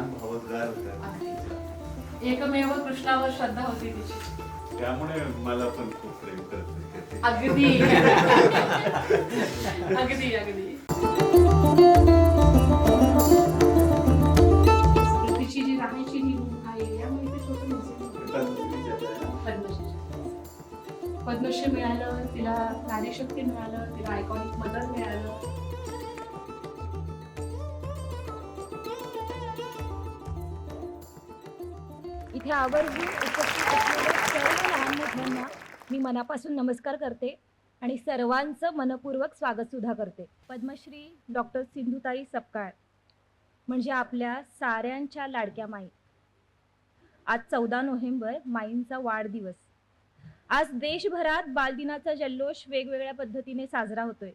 छान भावोद्गार होता. एकमेव कृष्णावर श्रद्धा होती तिची. त्यामुळे मला पण खूप प्रेम करते. अगदी अगदी अगदी. तिची जी राहायची ही रूम हा एरियामध्ये ते छोटं म्युझियम पद्मश्री मिळालं, तिला कार्यशक्ती मिळालं, तिला आयकॉनिक मदर मिळालं. इथे आवर्जून उपस्थित असलेल्या सर्व लहान मोठ्यांना मी मनापासून नमस्कार करते आणि सर्वांचं मनपूर्वक स्वागत सुद्धा करते. पद्मश्री डॉक्टर सिंधुताई सपकाळ म्हणजे आपल्या साऱ्यांच्या लाडक्या माई. आज 14 नोव्हेंबर माईंचा वाढदिवस. आज देशभरात बालदिनाचा जल्लोष वेगवेगळ्या पद्धतीने साजरा होतोय.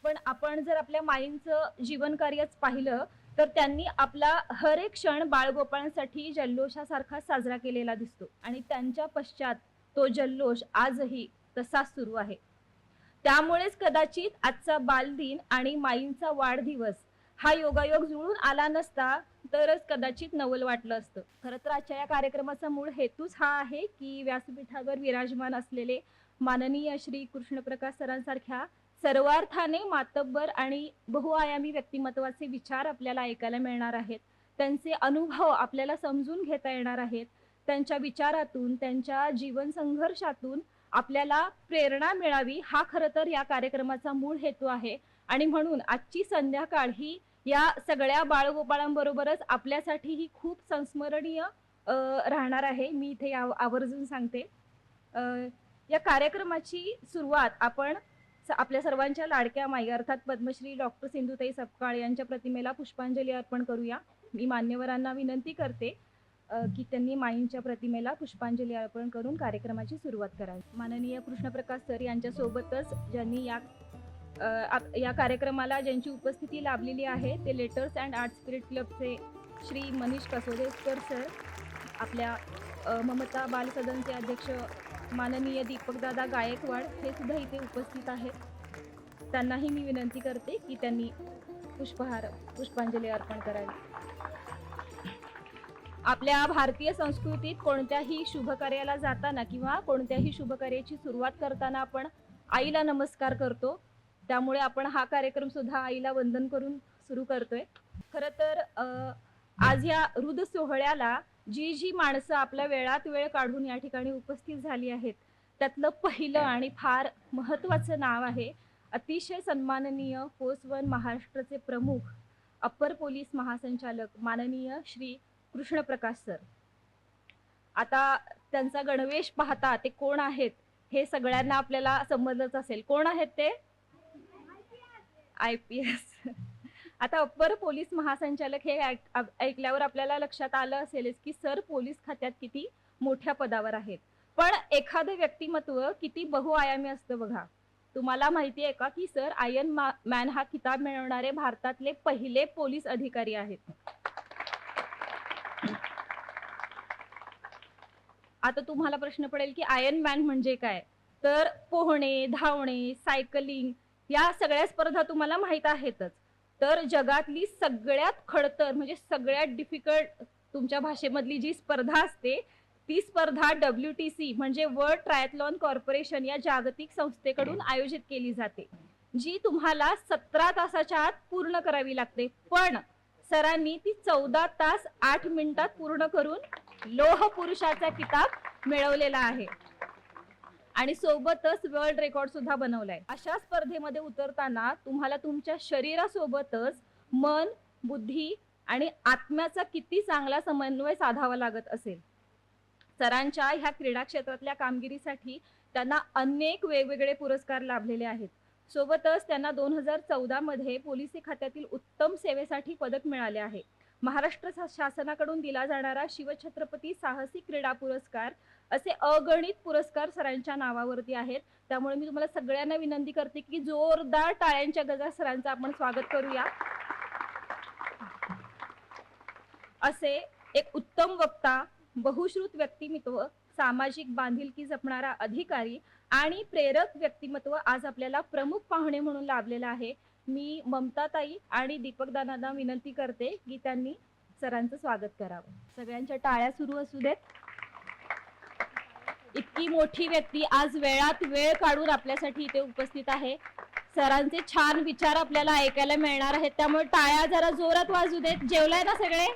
पण आपण जर आपल्या माईंचं जीवन कार्यच पाहिलं तर त्यांनी आपला हर एक क्षण बाळगोपाळांसाठी जल्लोषासारखा साजरा केलेला दिसतो आणि त्यांच्या पश्चात तो जल्लोष आजही तसाच सुरू आहे. त्यामुळेच कदाचित आजचा बालदिन आणि माईंचा वाढदिवस हा योगायोग जुळून आला नसता तरच कदाचित नवल वाटलं असतं. खरं तर आजच्या या कार्यक्रमाचा मूळ हेतूच हा आहे की व्यासपीठावर विराजमान असलेले माननीय श्री कृष्णप्रकाश सरांसारख्या सर्वार्थाने मातब्बर आणि बहुआयामी व्यक्तिमत्वाचे विचार आपल्याला ऐकायला मिळणार आहेत. त्यांचे अनुभव आपल्याला समजून घेता येणार आहेत. त्यांच्या विचारातून, त्यांच्या जीवन संघर्षातून आपल्याला प्रेरणा मिळावी हा खरं तर या कार्यक्रमाचा मूळ हेतू आहे. आणि म्हणून आजची संध्याकाळ ही या सगळ्या बाळगोपाळांबरोबरच आपल्यासाठी ही खूप संस्मरणीय राहणार आहे. मी इथे आवर्जून सांगते. या कार्यक्रमाची सुरुवात आपण आपल्या सर्वांच्या लाडक्या माई अर्थात पद्मश्री डॉक्टर सिंधुताई सपकाळ यांच्या प्रतिमेला पुष्पांजली अर्पण करूया. मी मान्यवरांना विनंती करते की त्यांनी माईंच्या प्रतिमेला पुष्पांजली अर्पण करून कार्यक्रमाची सुरुवात करावी. माननीय कृष्णप्रकाश सर यांच्या सोबतच ज्यांनी या कार्यक्रमाला ज्यांची उपस्थिती लाभलेली आहे ते लेटर्स अँड आर्ट स्पिरिट क्लबचे श्री मनीष कसोदेकर सर, आपल्या ममता बाल सदनचे अध्यक्ष माननीय दीपकदादा गायकवाड हे सुद्धा इथे उपस्थित आहेत. त्यांनाही मी विनंती करते की त्यांनी पुष्पांजली अर्पण करावी. आपल्या भारतीय संस्कृतीत कोणत्याही शुभकार्याला जाताना किंवा कोणत्याही शुभकार्याची सुरुवात करताना आपण आईला नमस्कार करतो. त्यामुळे आपण हा कार्यक्रम सुद्धा आईला वंदन करून सुरू करतोय. खरं तर आज या हृद सोहळ्याला जी माणसं आपल्या वेळात वेळ काढून या ठिकाणी उपस्थित झाली आहेत त्यातलं पहिलं आणि फार महत्त्वाचं नाव आहे अतिशय सन्माननीय पोस्ट 1 महाराष्ट्राचे प्रमुख अप्पर पोलीस महासंचालक माननीय श्री कृष्णप्रकाश सर. आता त्यांचा गणवेश पाहता ते कोण आहेत हे सगळ्यांना आपल्याला समजलंच असेल. कोण आहेत ते? IPS. आता अप्पर पोलीस महासंचालक हे ऐकल्यावर आपल्याला लक्षात आलं असेलच की सर पोलीस खात्यात किती मोठ्या पदावर आहेत. पण एखादं व्यक्तिमत्व किती बहुआयामी असतं बघा. तुम्हाला माहिती आहे का की सर आयर्न मॅन हा किताब मिळवणारे भारतातले पहिले पोलीस अधिकारी आहेत. आता तुम्हाला प्रश्न पडेल की आयर्न मॅन म्हणजे काय? तर पोहणे, धावणे, सायकलिंग या सगळ्या स्पर्धा तुम्हाला माहित आहेतच. तर जगातली सगळ्यात खडतर म्हणजे सगळ्यात डिफिकल्ट तुमच्या भाषेमधली जी स्पर्धा असते ती स्पर्धा WTC म्हणजे वर्ल्ड ट्रायथलॉन कॉर्पोरेशन या जागतिक संस्थेकडून आयोजित केली जाते, जी तुम्हाला 17 तासाच्या आत पूर्ण करावी लागते. पण सरांनी ती 14 तास 8 मिनिटात पूर्ण करून लोह पुरुषाचा किताब मिळवलेला आहे आणि सोबतच वर्ल्ड रेकॉर्ड सुद्धा बनवलाय. अशा स्पर्धेमध्ये उतरताना तुम्हाला तुमच्या शरीरासोबतच मन, बुद्धी आणि आत्म्याचा किती चांगला समन्वय साधावा लागत असेल. सरांच्या ह्या क्रीडा क्षेत्रातल्या कामगिरीसाठी त्यांना अनेक वेगवेगळे पुरस्कार लाभलेले आहेत. सोबतच त्यांना 2014 मध्ये पोलीस खात्यातील उत्तम सेवेसाठी पदक मिळाले आहे. महाराष्ट्र शासनाकडून दिला जाणारा शिवछत्रपती साहसी क्रीडा पुरस्कार असे अगणित पुरस्कार सरांच्या नावावरती आहेत. त्यामुळे मी तुम्हाला सगळ्यांना विनंती करते की जोरदार टाळ्यांच्या गजरात सरांचं आपण स्वागत करूया. असे एक उत्तम वक्ता, बहुश्रुत व्यक्तिमत्व, सामाजिक बांधिलकी जपणारा अधिकारी आणि प्रेरक व्यक्तिमत्व आज आपल्याला प्रमुख पाहुणे म्हणून लाभलेला आहे. मी ममताताई आणि दीपक दादांना विनंती करते की त्यांनी सरांचं स्वागत करावं. सगळ्यांच्या टाळ्या सुरू असू देत. इतकी मोठी व्यक्ती आज वेळात वेळ काढून आपल्यासाठी इथे उपस्थित आहे. सरांचे छान विचार आपल्याला ऐकायला मिळणार आहेत, त्यामुळे टाळ्या जरा जोरात वाजू देत. जेवलाय ना सगळे?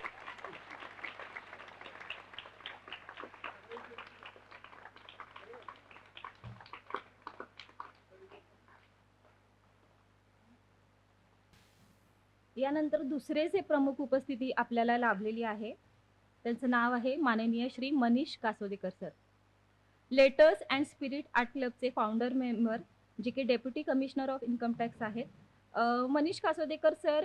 यानंतर दुसरे जे प्रमुख उपस्थिती आपल्याला लाभलेली आहे त्यांचं नाव आहे माननीय Shri Manish Kasodekar sir. Letters and spirit art क्लबचे फाउंडर मेंबर, जे की deputy commissioner of income tax आहेत. मनीष कासोदेकर सर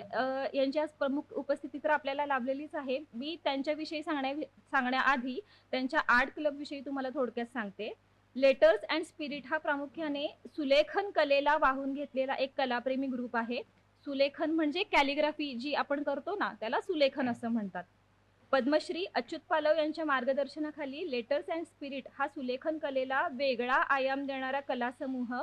यांची आज प्रमुख उपस्थिती तर आपल्याला लाभलेलीच आहे. मी त्यांच्याविषयी सांगण्याआधी त्यांच्या आर्ट क्लबविषयी तुम्हाला थोडक्यात सांगते. लेटर्स अँड स्पिरिट हा प्रामुख्याने सुलेखन कलेला वाहून घेतलेला एक कलाप्रेमी ग्रुप आहे. सुलेखन म्हणजे कॅलिग्राफी जी आपण करतो ना, त्याला सुलेखन असं म्हणतात. पद्मश्री अच्युत पालव यांच्या मार्गदर्शनाखाली लेटर्स अँड स्पिरिट हा सुलेखन कलेला वेगळा आयाम देणारा कला समूह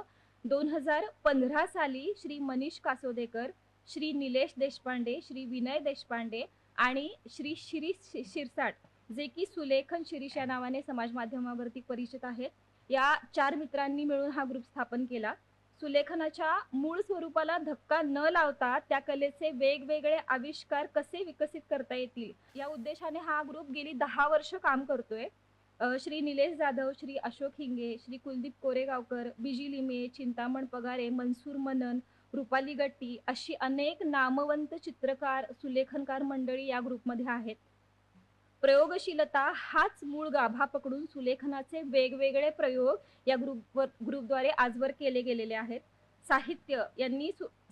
2015 साली श्री मनीष कासोदेकर, श्री निलेश देशपांडे, श्री विनय देशपांडे आणि श्री शिरीष शिरसाट, जे की सुलेखन शिरीष या नावाने समाज माध्यमावरती परिचित आहेत, या 4 मित्रांनी मिळून हा ग्रुप स्थापन केला. सुलेखनाच्या मूळ स्वरूपाला धक्का न लावता त्या कलेचे वेगवेगळे आविष्कार कसे विकसित करता येतील या उद्देशाने हा ग्रुप गेली 10 वर्ष काम करतोय. श्री निलेश जाधव, श्री अशोक हिंगे, श्री कुलदीप कोरेगावकर, बिजी लिमे, चिंतामण पगारे, मनसूर मनन, रुपाली गट्टी अशी अनेक नामवंत चित्रकार सुलेखनकार मंडळी या ग्रुपमध्ये आहेत. प्रयोगशीलता हाच मूळ गाभा पकडून सुलेखनाचे वेगवेगळे प्रयोग या ग्रुपद्वारे आजवर केले गेलेले आहेत.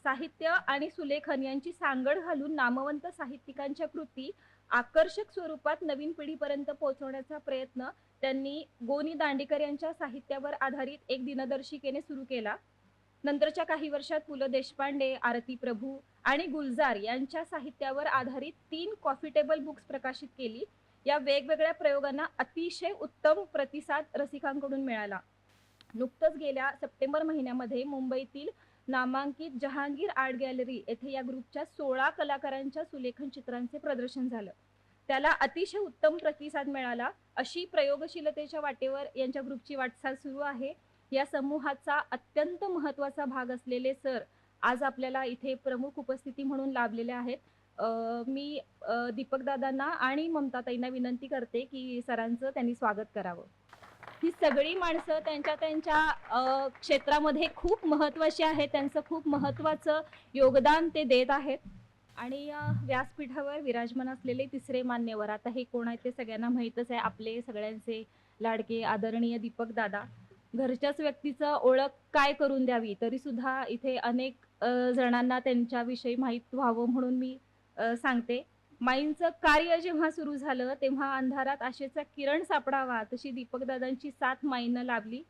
साहित्य आणि सुलेखन यांची सांगड घालून नामवंत साहित्यिकांच्या कृती आकर्षक स्वरूपात नवीन पिढीपर्यंत पोहोचवण्याचा प्रयत्न त्यांनी गोनी दांडेकर यांच्या साहित्यावर आधारित एक दिनदर्शिकेने सुरू केला. नंतरच्या काही वर्षात पु ल देशपांडे, आरती प्रभू आणि गुलजार यांच्या साहित्यावर आधारित 3 कॉफी टेबल बुक्स प्रकाशित केली. या वेगवेगळ्या प्रयोगांना अतिशय उत्तम प्रतिसाद रसिकांकडून मिळाला. नुकतंच गेल्या सप्टेंबर महिन्यामध्ये मुंबईतील नामांकित जहांगीर आर्ट गॅलरी येथे या ग्रुपच्या 16 कलाकारांच्या सुलेखन चित्रांचे प्रदर्शन झालं. त्याला अतिशय उत्तम प्रतिसाद मिळाला. अशी प्रयोगशीलतेच्या वाटेवर यांच्या ग्रुपची वाटचाल सुरू आहे. या समूहाचा अत्यंत महत्त्वाचा भाग असलेले सर आज आपल्याला इथे प्रमुख उपस्थिती म्हणून लाभलेले आहेत. मी दीपक दादांना आणि ममताताईंना विनंती करते की सरांचं त्यांनी स्वागत करावं. ही सगळी माणसं त्यांच्या क्षेत्रामध्ये खूप महत्त्वाची आहेत. त्यांचं खूप महत्त्वाचं योगदान ते देत आहेत. आणि व्यासपीठावर विराजमान असलेले तिसरे मान्यवर, आता हे कोण आहेत ते सगळ्यांना माहीतच आहे, आपले सगळ्यांचे लाडके आदरणीय दीपक दादा. घरच्याच व्यक्तीचं ओळख काय करून द्यावी, तरी सुद्धा इथे अनेक जणांना त्यांच्याविषयी माहीत व्हावं म्हणून मी सांगते. माईंचं कार्य जेव्हा सुरू झालं तेव्हा अंधारात आशेचा किरण सापडावा तशी दीपकदादांची साथ माईंना लाभली.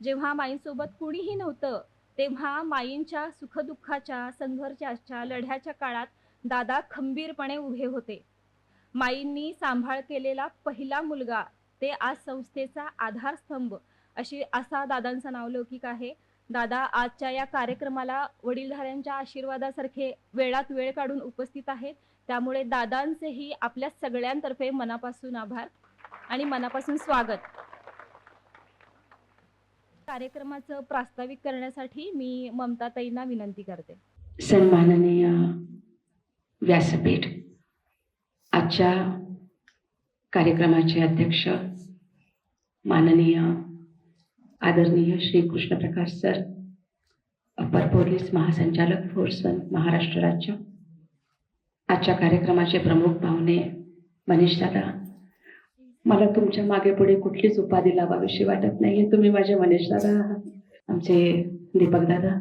जेव्हा माईंसोबत कुणीही नव्हतं तेव्हा माईंच्या सुखदुःखाच्या, संघर्षाच्या, लढ्याच्या काळात दादा खंबीरपणे उभे होते. माईंनी सांभाळ केलेला पहिला मुलगा ते आज संस्थेचा आधारस्तंभ असा दादांचं नावलौकिक आहे. दादा आजच्या या कार्यक्रमाला वडीलधाऱ्यांच्या आशीर्वादासारखे वेळात वेळ काढून उपस्थित आहेत. त्यामुळे दादांचेही आपल्या सगळ्यांतर्फे मनापासून आभार आणि मनापासून स्वागत. कार्यक्रमाचं प्रास्ताविक करण्यासाठी मी ममताताईंना विनंती करते. सन्माननीय व्यासपीठ, आजच्या कार्यक्रमाचे अध्यक्ष माननीय आदरणीय श्री कृष्णप्रकाश सर, अपर पोलीस महासंचालक फोर्स 1 महाराष्ट्र राज्य, आजच्या कार्यक्रमाचे प्रमुख पाहुणे मनीष दादा. मला तुमच्या मागे पुढे कुठलीच उपाधी लावाविषयी वाटत नाहीये. तुम्ही माझे मनीष दादा आहात. आमचे दीपक दादा,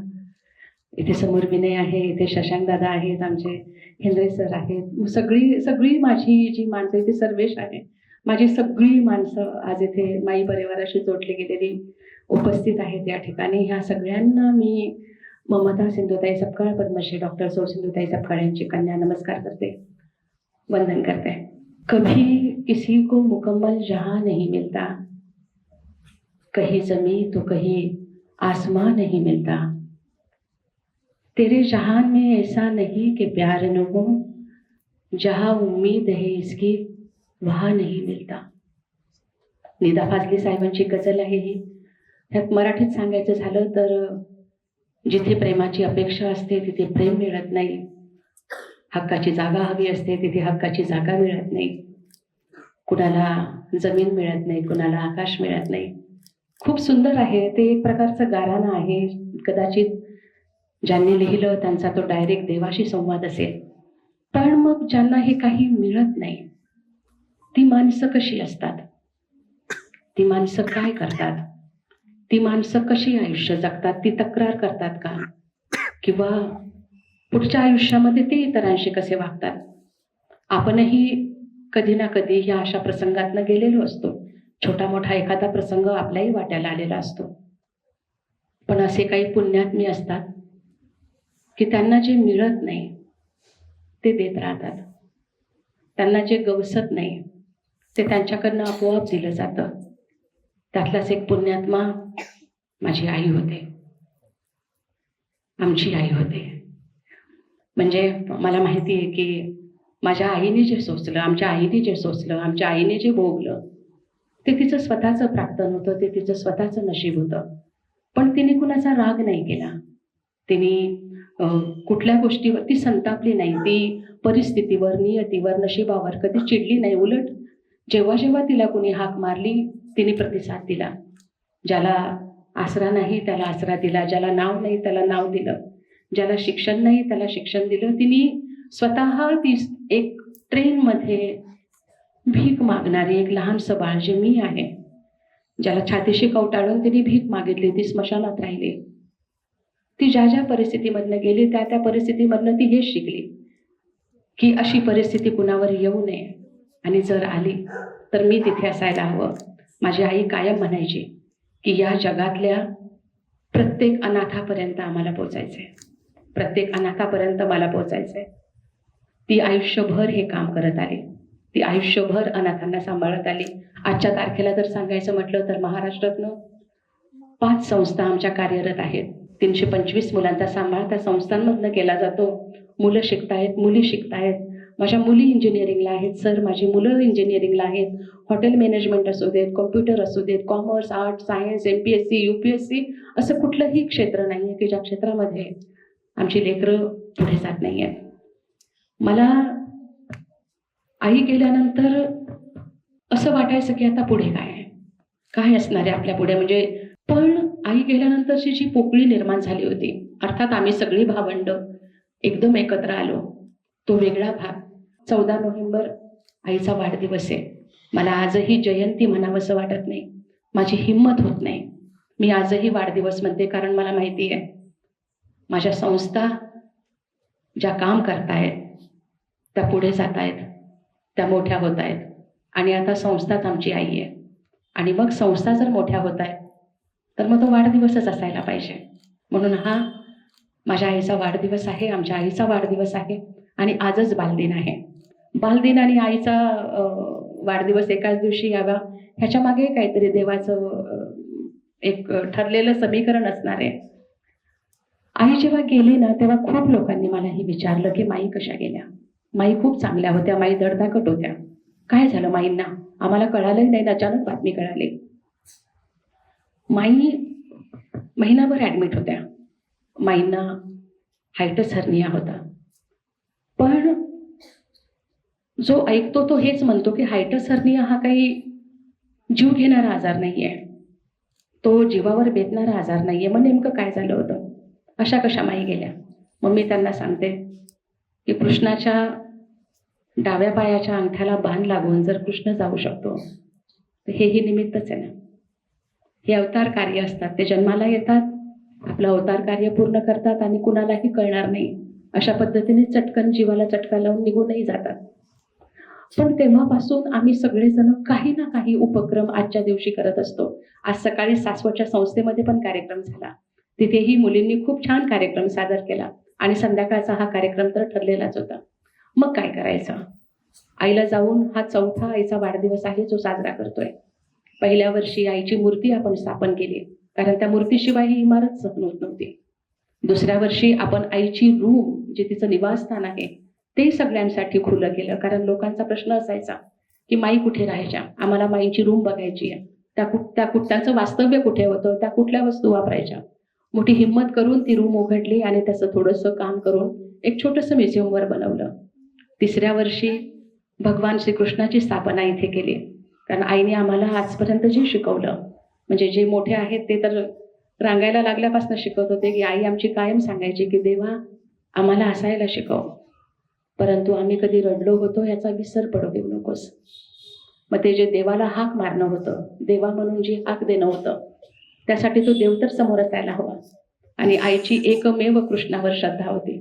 इथे समोर विनय आहे, इथे शशांक दादा आहेत, आमचे हेंद्रे सर आहेत. सगळी माझी जी माणसं इथे सर्वेश आहे, माझी सगळी माणसं आज इथे माई परिवाराशी जोडली गेलेली उपस्थित आहेत या ठिकाणी. ह्या सगळ्यांना मी ममता सिंधुताई सपकाळ, पद्मश्री डॉक्टर सौ सिंधुताई सपकाळ यांची कन्या नमस्कार करते, वंदन करते. कभी किसी को मुकम्मल जहां नहीं मिलता, कहीं जमी तो कहीं आसमां नहीं मिलता, तेरे जहान में ऐसा नहीं कि प्यार न हो, जहाँ उम्मीद है इसकी वहाँ नहीं मिलता. निदा फाजली साहेबांची गझल आहे ही. ह्यात मराठीत सांगायचं झालं तर जिथे प्रेमाची अपेक्षा असते तिथे प्रेम मिळत नाही. हक्काची जागा हवी असते तिथे हक्काची जागा मिळत नाही. कुणाला जमीन मिळत नाही, कुणाला आकाश मिळत नाही. खूप सुंदर आहे ते. एक प्रकारचं गाराणं आहे. कदाचित ज्यांनी लिहिलं त्यांचा तो डायरेक्ट देवाशी संवाद असेल. पण मग ज्यांना हे काही मिळत नाही ती माणसं कशी असतात, ती माणसं काय करतात, ती माणसं कशी आयुष्य जगतात, ती तक्रार करतात का, किंवा पुढच्या आयुष्यामध्ये ते इतरांशी कसे वागतात. आपणही कधी ना कधी या अशा प्रसंगातनं गेलेलो असतो. छोटा मोठा एखादा प्रसंग आपल्याही वाट्याला आलेला असतो. पण असे काही पुण्यात्मी असतात की त्यांना जे मिळत नाही ते देत राहतात. त्यांना जे गवसत नाही ते त्यांच्याकडनं आपोआप दिलं जातं. त्यातलाच एक पुण्यात्मा माझी आई होते, आमची आई होते. म्हणजे मला माहिती आहे की माझ्या आईने जे सोचलं, आमच्या आईने जे सोचलं, आमच्या आईने जे भोगलं ते तिचं स्वतःचं प्राक्तन होतं, ते तिचं स्वतःचं नशीब होतं. पण तिने कुणाचा राग नाही केला, तिने कुठल्या गोष्टीवर ती संतापली नाही, ती परिस्थितीवर, नियतीवर, नशिबावर कधी चिडली नाही. उलट जेव्हा जेव्हा तिला कुणी हाक मारली तिने प्रतिसाद दिला. ज्याला आसरा नाही त्याला आसरा दिला, ज्याला नाव नाही त्याला नाव दिलं, ज्याला शिक्षण नाही त्याला शिक्षण दिलं. तिने स्वतः ती एक ट्रेनमध्ये भीक मागणारी एक लहानसं बाळ जे मी आहे, ज्याला छातीशी कवटाळून तिने भीक मागितली, ती स्मशानात राहिली. ती ज्या ज्या परिस्थितीमधनं गेली त्या त्या परिस्थितीमधनं ती हेच शिकली की अशी परिस्थिती कुणावर येऊ नये, आणि जर आली तर मी तिथे असायला हवं. माझी आई कायम म्हणायची की या जगातल्या प्रत्येक अनाथापर्यंत आम्हाला पोचायचंय, प्रत्येक अनाथापर्यंत मला पोचायचंय. ती आयुष्यभर हे काम करत आली, ती आयुष्यभर अनाथांना सांभाळत आली. आजच्या तारखेला जर सांगायचं म्हटलं तर महाराष्ट्रातनं 5 संस्था आमच्या कार्यरत आहेत. 325 मुलांचा सांभाळ त्या संस्थांमधनं केला जातो. मुलं शिकतायत, मुली शिकतायत. माझ्या मुली इंजिनिअरिंगला आहेत सर, माझी मुलं इंजिनिअरिंगला आहेत. हॉटेल मॅनेजमेंट असू देत, कॉम्प्युटर असू देत, commerce, art, science, MPSC, UPSC असं कुठलंही क्षेत्र नाही आहे की ज्या क्षेत्रामध्ये आमची लेकरं पुढे जात नाही आहेत. मला आई गेल्यानंतर असं वाटायचं की आता पुढे काय आहे, काय असणार आहे आपल्या पुढे. म्हणजे पण आई गेल्यानंतरची जी पोकळी निर्माण झाली होती, अर्थात आम्ही सगळी भावंड एकदम एकत्र आलो, तो वेगळा भाग. 14 नोव्हेंबर आईचा वाढदिवस आहे. मला आजही जयंती म्हणावंसं वाटत नाही, माझी हिंमत होत नाही. मी आजही वाढदिवस म्हणते कारण मला माहिती आहे माझ्या संस्था ज्या काम करतायत त्या पुढे जात आहेत, त्या मोठ्या होत आहेत. आणि आता संस्थाच आमची आई आहे. आणि मग संस्था जर मोठ्या होत आहेत तर मग तो वाढदिवसच असायला पाहिजे. म्हणून हा माझ्या आईचा वाढदिवस आहे, आमच्या आईचा वाढदिवस आहे. आणि आजच बालदिन आहे. बालदिन आणि आईचा वाढदिवस एकाच दिवशी यावा ह्याच्या मागे काहीतरी देवाचं एक ठरलेलं समीकरण असणार आहे. आई जेव्हा गेली ना तेव्हा खूप लोकांनी मलाही विचारलं की माई कशा गेल्या. माई खूप चांगल्या होत्या, माई धडधाकट होत्या, काय झालं माईंना. आम्हाला कळालंही नाही, अचानक बातमी कळाली. माई महिनाभर ॲडमिट होत्या. माईंना हायटस हर्निया होता. पण जो ऐकतो तो हेच म्हणतो की हायटस हर्निया हा काही जीव घेणारा आजार नाही आहे, तो जीवावर बेतणारा आजार नाही आहे. मग नेमकं काय झालं होतं, अशा कशा माई गेल्या. मग मी त्यांना सांगते की कृष्णाच्या डाव्या पायाच्या अंगठ्याला बाण लागून जर कृष्ण जाऊ शकतो तर हेही निमित्तच आहे ना. हे अवतार कार्य असतात, ते जन्माला येतात, आपलं अवतार कार्य पूर्ण करतात आणि कुणालाही कळणार नाही अशा पद्धतीने चटकन जीवाला चटका लावून निघूनही जातात. पण तेव्हापासून आम्ही सगळेजण काही ना काही उपक्रम आजच्या दिवशी करत असतो. आज सकाळी सासवडच्या संस्थेमध्ये पण कार्यक्रम झाला, तिथेही मुलींनी खूप छान कार्यक्रम सादर केला आणि संध्याकाळचा हा कार्यक्रम तर ठरलेलाच होता. मग काय करायचं, आईला जाऊन हा 4था आईचा वाढदिवस आहे जो साजरा करतोय. पहिल्या वर्षी आईची मूर्ती आपण स्थापन केली कारण त्या मूर्तीशिवाय ही इमारत सहन होत नव्हती. दुसऱ्या वर्षी आपण आईची रूम जे तिचं निवासस्थान आहे ते सगळ्यांसाठी खुलं केलं, कारण लोकांचा प्रश्न असायचा की माई कुठे राहायच्या, आम्हाला माईची रूम बघायची आहे, त्यांचं वास्तव्य कुठे होतं, त्या कुठल्या वस्तू वापरायच्या. मोठी हिंमत करून ती रूम उघडली आणि त्याचं थोडंसं काम करून एक छोटंसं म्युझियमवर बनवलं. तिसऱ्या वर्षी भगवान श्रीकृष्णाची स्थापना इथे केली, कारण आईने आम्हाला आजपर्यंत जे शिकवलं, म्हणजे जे मोठे आहेत ते तर रांगायला लागल्यापासून शिकवत होते की आई आमची कायम सांगायची की देवा आम्हाला हसायला शिकव, परंतु आम्ही कधी रडलो होतो याचा विसर पडू देऊ नकोस. मग ते जे देवाला हाक मारणं होतं, देवा म्हणून जी हाक देणं होतं, त्यासाठी तो देव तर समोर असायला हवा. आणि आईची एकमेव कृष्णावर श्रद्धा होती,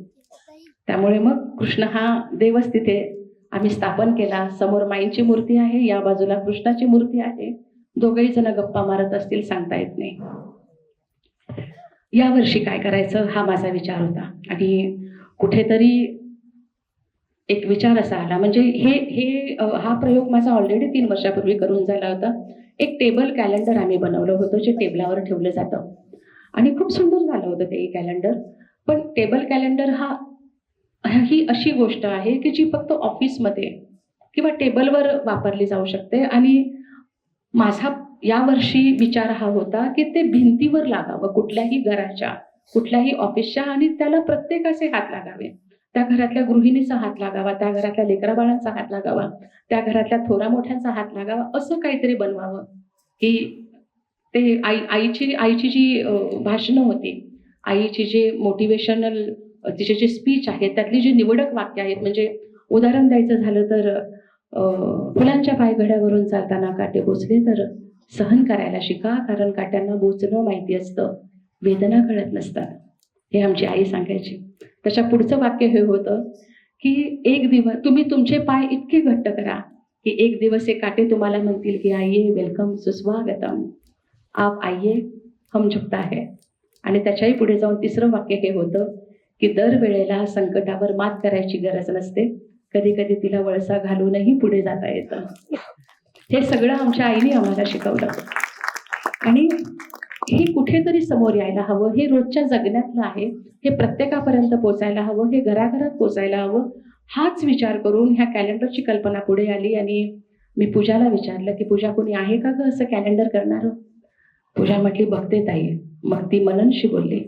त्यामुळे मग कृष्ण हा देवच तिथे आम्ही स्थापन केला. समोर माईंची मूर्ती आहे, या बाजूला कृष्णाची मूर्ती आहे. दोघेही जण गप्पा मारत असतील सांगता येत नाही. या वर्षी काय करायचं हा माझा विचार होता, आणि कुठेतरी एक विचार असा आला, म्हणजे हा प्रयोग माझा ऑलरेडी 3 वर्षापूर्वी करून झाला होता. एक टेबल कॅलेंडर आम्ही बनवलं होतं जे टेबलावर ठेवलं जातं, आणि खूप सुंदर झालं होतं ते कॅलेंडर. पण टेबल कॅलेंडर ही अशी गोष्ट आहे की जी फक्त ऑफिसमध्ये किंवा टेबलवर वापरली जाऊ शकते. आणि माझा यावर्षी विचार हा होता की ते भिंतीवर लागावं, कुठल्याही घराच्या, कुठल्याही ऑफिसच्या, आणि त्याला प्रत्येकाचे हात लागावे. त्या घरातल्या गृहिणीचा हात लागावा, त्या घरातल्या लेकराबाळांचा हात लागावा, त्या घरातल्या थोरा मोठ्यांचा हात लागावा, असं काहीतरी बनवावं. की ते आईची जी भाषणं होती, आईची जे मोटिवेशनल तिचे जे स्पीच आहेत, त्यातली जी निवडक वाक्य आहेत, म्हणजे उदाहरण द्यायचं झालं तर फुलांच्या पायघड्यावरून चालताना काटे बोचले तर सहन करायला शिका, कारण काट्यांना बोचणं माहिती असतं, वेदना कळत नसतात, हे आमची आई सांगायची. त्याच्या पुढचं वाक्य हे होतं की एक दिवस तुम्ही तुमचे पाय इतके घट्ट करा की एक दिवस हे काटे तुम्हाला म्हणतील की आइये वेलकम सुस्वागतम, आप आइये हम झुकता है. आणि त्याच्याही पुढे जाऊन तिसरं वाक्य हे होतं की दरवेळेला संकटावर मात करायची गरज नसते, कधी कधी तिला वळसा घालूनही पुढे जाता येतं. हे सगळं आमच्या आईने आम्हाला शिकवलं, आणि हे कुठेतरी समोर यायला हवं, हे रोजच्या जगण्यातलं आहे, हे प्रत्येकापर्यंत पोचायला हवं, हे घराघरात पोचायला हवं. हाच विचार करून ह्या कॅलेंडरची कल्पना पुढे आली. आणि मी पूजाला विचारलं की पूजा कोणी आहे का गं असं कॅलेंडर करणारं. पूजा म्हटली बघते ताई. मग ती मननशी बोलली,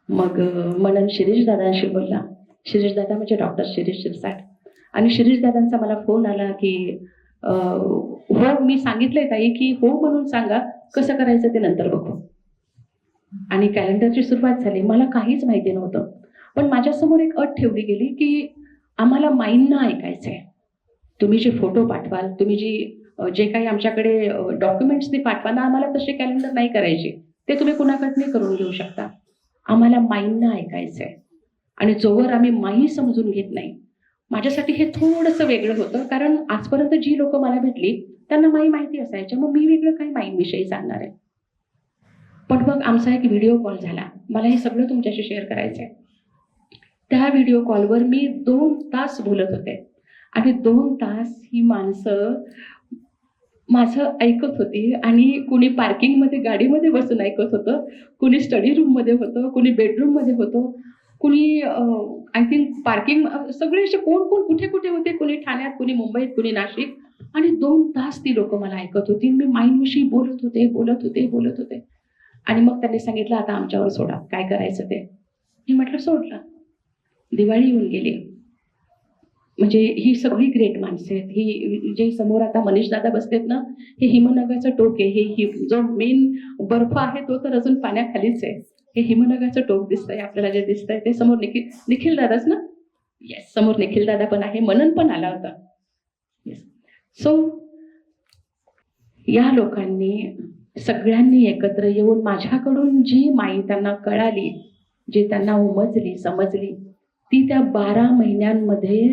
मग मनन शिरीष दादांशी बोलला. शिरीष दादा म्हणजे डॉक्टर शिरीष शिरसाट. आणि शिरीष दादांचा मला फोन आला की हो मी सांगितलंय ताई की हो म्हणून सांगा, कसं करायचं ते नंतर बघू. आणि कॅलेंडरची सुरुवात झाली. मला काहीच माहिती नव्हतं, पण माझ्यासमोर एक अट ठेवली गेली की आम्हाला माईंना ऐकायचंय. तुम्ही जे फोटो पाठवाल, तुम्ही जे काही आमच्याकडे डॉक्युमेंट्स ते पाठवा ना, आम्हाला तसे कॅलेंडर नाही करायचे, ते तुम्ही कुणाकडे करून घेऊ शकता. आम्हाला माईंना ऐकायचंय. आणि जोवर आम्ही माई समजून घेत नाही, माझ्यासाठी हे थोडंसं वेगळं होतं, कारण आजपर्यंत जी लोक मला भेटली त्यांना माई माहिती असायच्या, मग मी वेगळं काही माईंविषयी सांगणार आहे. पण मग आमचा एक व्हिडिओ कॉल झाला. मला हे सगळं तुमच्याशी शेअर करायचं आहे. त्या व्हिडिओ कॉलवर मी 2 तास बोलत होते, आणि 2 तास ही माणसं माझं ऐकत होती. आणि कुणी पार्किंगमध्ये गाडीमध्ये बसून ऐकत होतं, कुणी स्टडी रूममध्ये होतं, कुणी बेडरूममध्ये होतं, कुणी आय थिंक पार्किंग, सगळे असे कोण कोण कुठे कुठे होते, कुणी ठाण्यात, कुणी मुंबईत, कुणी नाशिक. आणि 2 तास ती लोक मला ऐकत होती. मी माईंडविषयी बोलत होते. आणि मग त्यांनी सांगितलं आता आमच्यावर सोडा, काय करायचं ते. मी म्हटलं सोडलं. दिवाळी येऊन गेली. म्हणजे ही सगळी ग्रेट माणसं आहेत. ही जे समोर आता मनीष दादा बसलेत ना, हे हिमनगाचं टोक आहे. हे जो मेन बर्फ आहे तो तर अजून पाण्याखालीच आहे. हे हिमनगाचं टोक दिसतंय आपल्याला, जे दिसतंय ते समोर निखिल दादाच ना. येस, समोर निखिल दादा पण आहे, मनन पण आला होता. येस. सो या लोकांनी सगळ्यांनी एकत्र येऊन माझ्याकडून जी माई त्यांना कळाली, जी त्यांना उमजली, समजली, ती त्या 12 महिन्यांमध्ये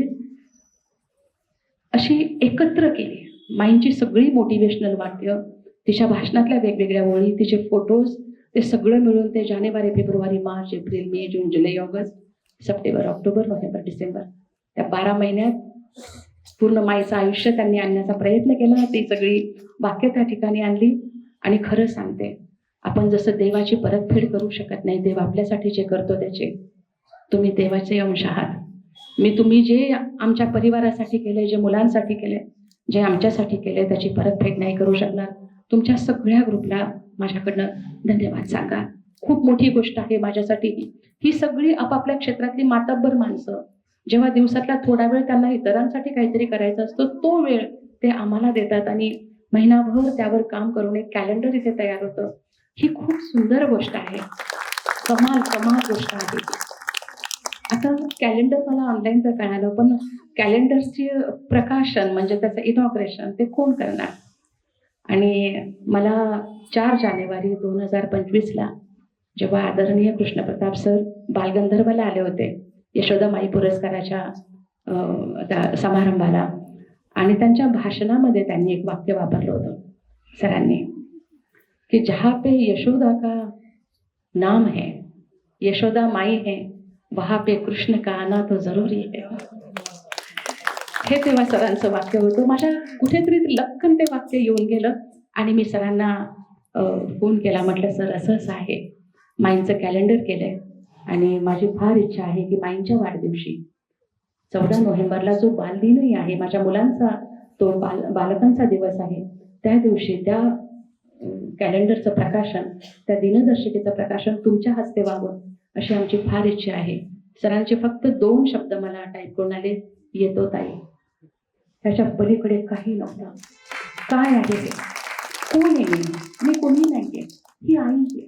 अशी एकत्र केली. माईंची सगळी मोटिवेशनल वाक्य, तिच्या भाषणातल्या वेगवेगळ्या ओळी, तिचे फोटोज, ते सगळं मिळून ते जानेवारी, फेब्रुवारी, मार्च, एप्रिल, मे, जून, जुलै, ऑगस्ट, सप्टेंबर, ऑक्टोबर, नोव्हेंबर, डिसेंबर, त्या 12 महिन्यात पूर्ण माईचं आयुष्य त्यांनी आणण्याचा प्रयत्न केला. ती सगळी वाक्य त्या ठिकाणी आणली. आणि खरं सांगते, आपण जसं देवाची परतफेड करू शकत नाही, देव आपल्यासाठी जे करतो त्याचे, तुम्ही देवाचे अंश आहात. तुम्ही जे आमच्या परिवारासाठी केले, जे मुलांसाठी केले, जे आमच्यासाठी केले, त्याची परतफेड नाही करू शकणार. तुमच्या सगळ्या ग्रुपला माझ्याकडनं धन्यवाद सांगा. खूप मोठी गोष्ट आहे माझ्यासाठी ही सगळी आपापल्या क्षेत्रातली मातब्बर माणसं जेव्हा दिवसातला थोडा वेळ त्यांना इतरांसाठी काहीतरी करायचं असतं, तो वेळ ते आम्हाला देतात आणि महिनाभर त्यावर काम करून एक कॅलेंडर इथे तयार होतं. ही खूप सुंदर गोष्ट आहे, कमाल गोष्ट आहे. आता कॅलेंडर मला ऑनलाईन तर कळालं, पण कॅलेंडरचे प्रकाशन म्हणजे त्याचं इनॉग्रेशन ते कोण करणार? आणि मला 4 जानेवारी 2025ला जेव्हा आदरणीय कृष्णप्रताप सर बालगंधर्वला आले होते यशोदा माई पुरस्काराच्या त्या समारंभाला, आणि त्यांच्या भाषणामध्ये त्यांनी एक वाक्य वापरलं होतं सरांनी, की जहाँ पे यशोदा का नाम है, यशोदा माई है, वहाँ पे कृष्ण का आना तो जरूरी है. हे तेव्हा सरांचं वाक्य होतं. माझ्या कुठेतरी लक्कन ते वाक्य येऊन गेलं आणि मी सरांना फोन केला, म्हटलं सर असं आहे, माईंचं कॅलेंडर केलंय आणि माझी फार इच्छा आहे की माईंच्या वाढदिवशी 14 नोव्हेंबरला जो बालदिनही आहे, माझ्या मुलांचा तो बालकांचा दिवस आहे, त्या दिवशी त्या कॅलेंडरचं प्रकाशन, त्या दिनदर्शिकेचं प्रकाशन तुमच्या हस्ते व्हावं अशी आमची फार इच्छा आहे. सरांचे फक्त 2 शब्द मला टाईप करून आले, येतो ताई. त्याच्या पलीकडे काही नव्हतं. काय आहे हे? कोण आहे मी कोणी नाहीये, ही आई आहे.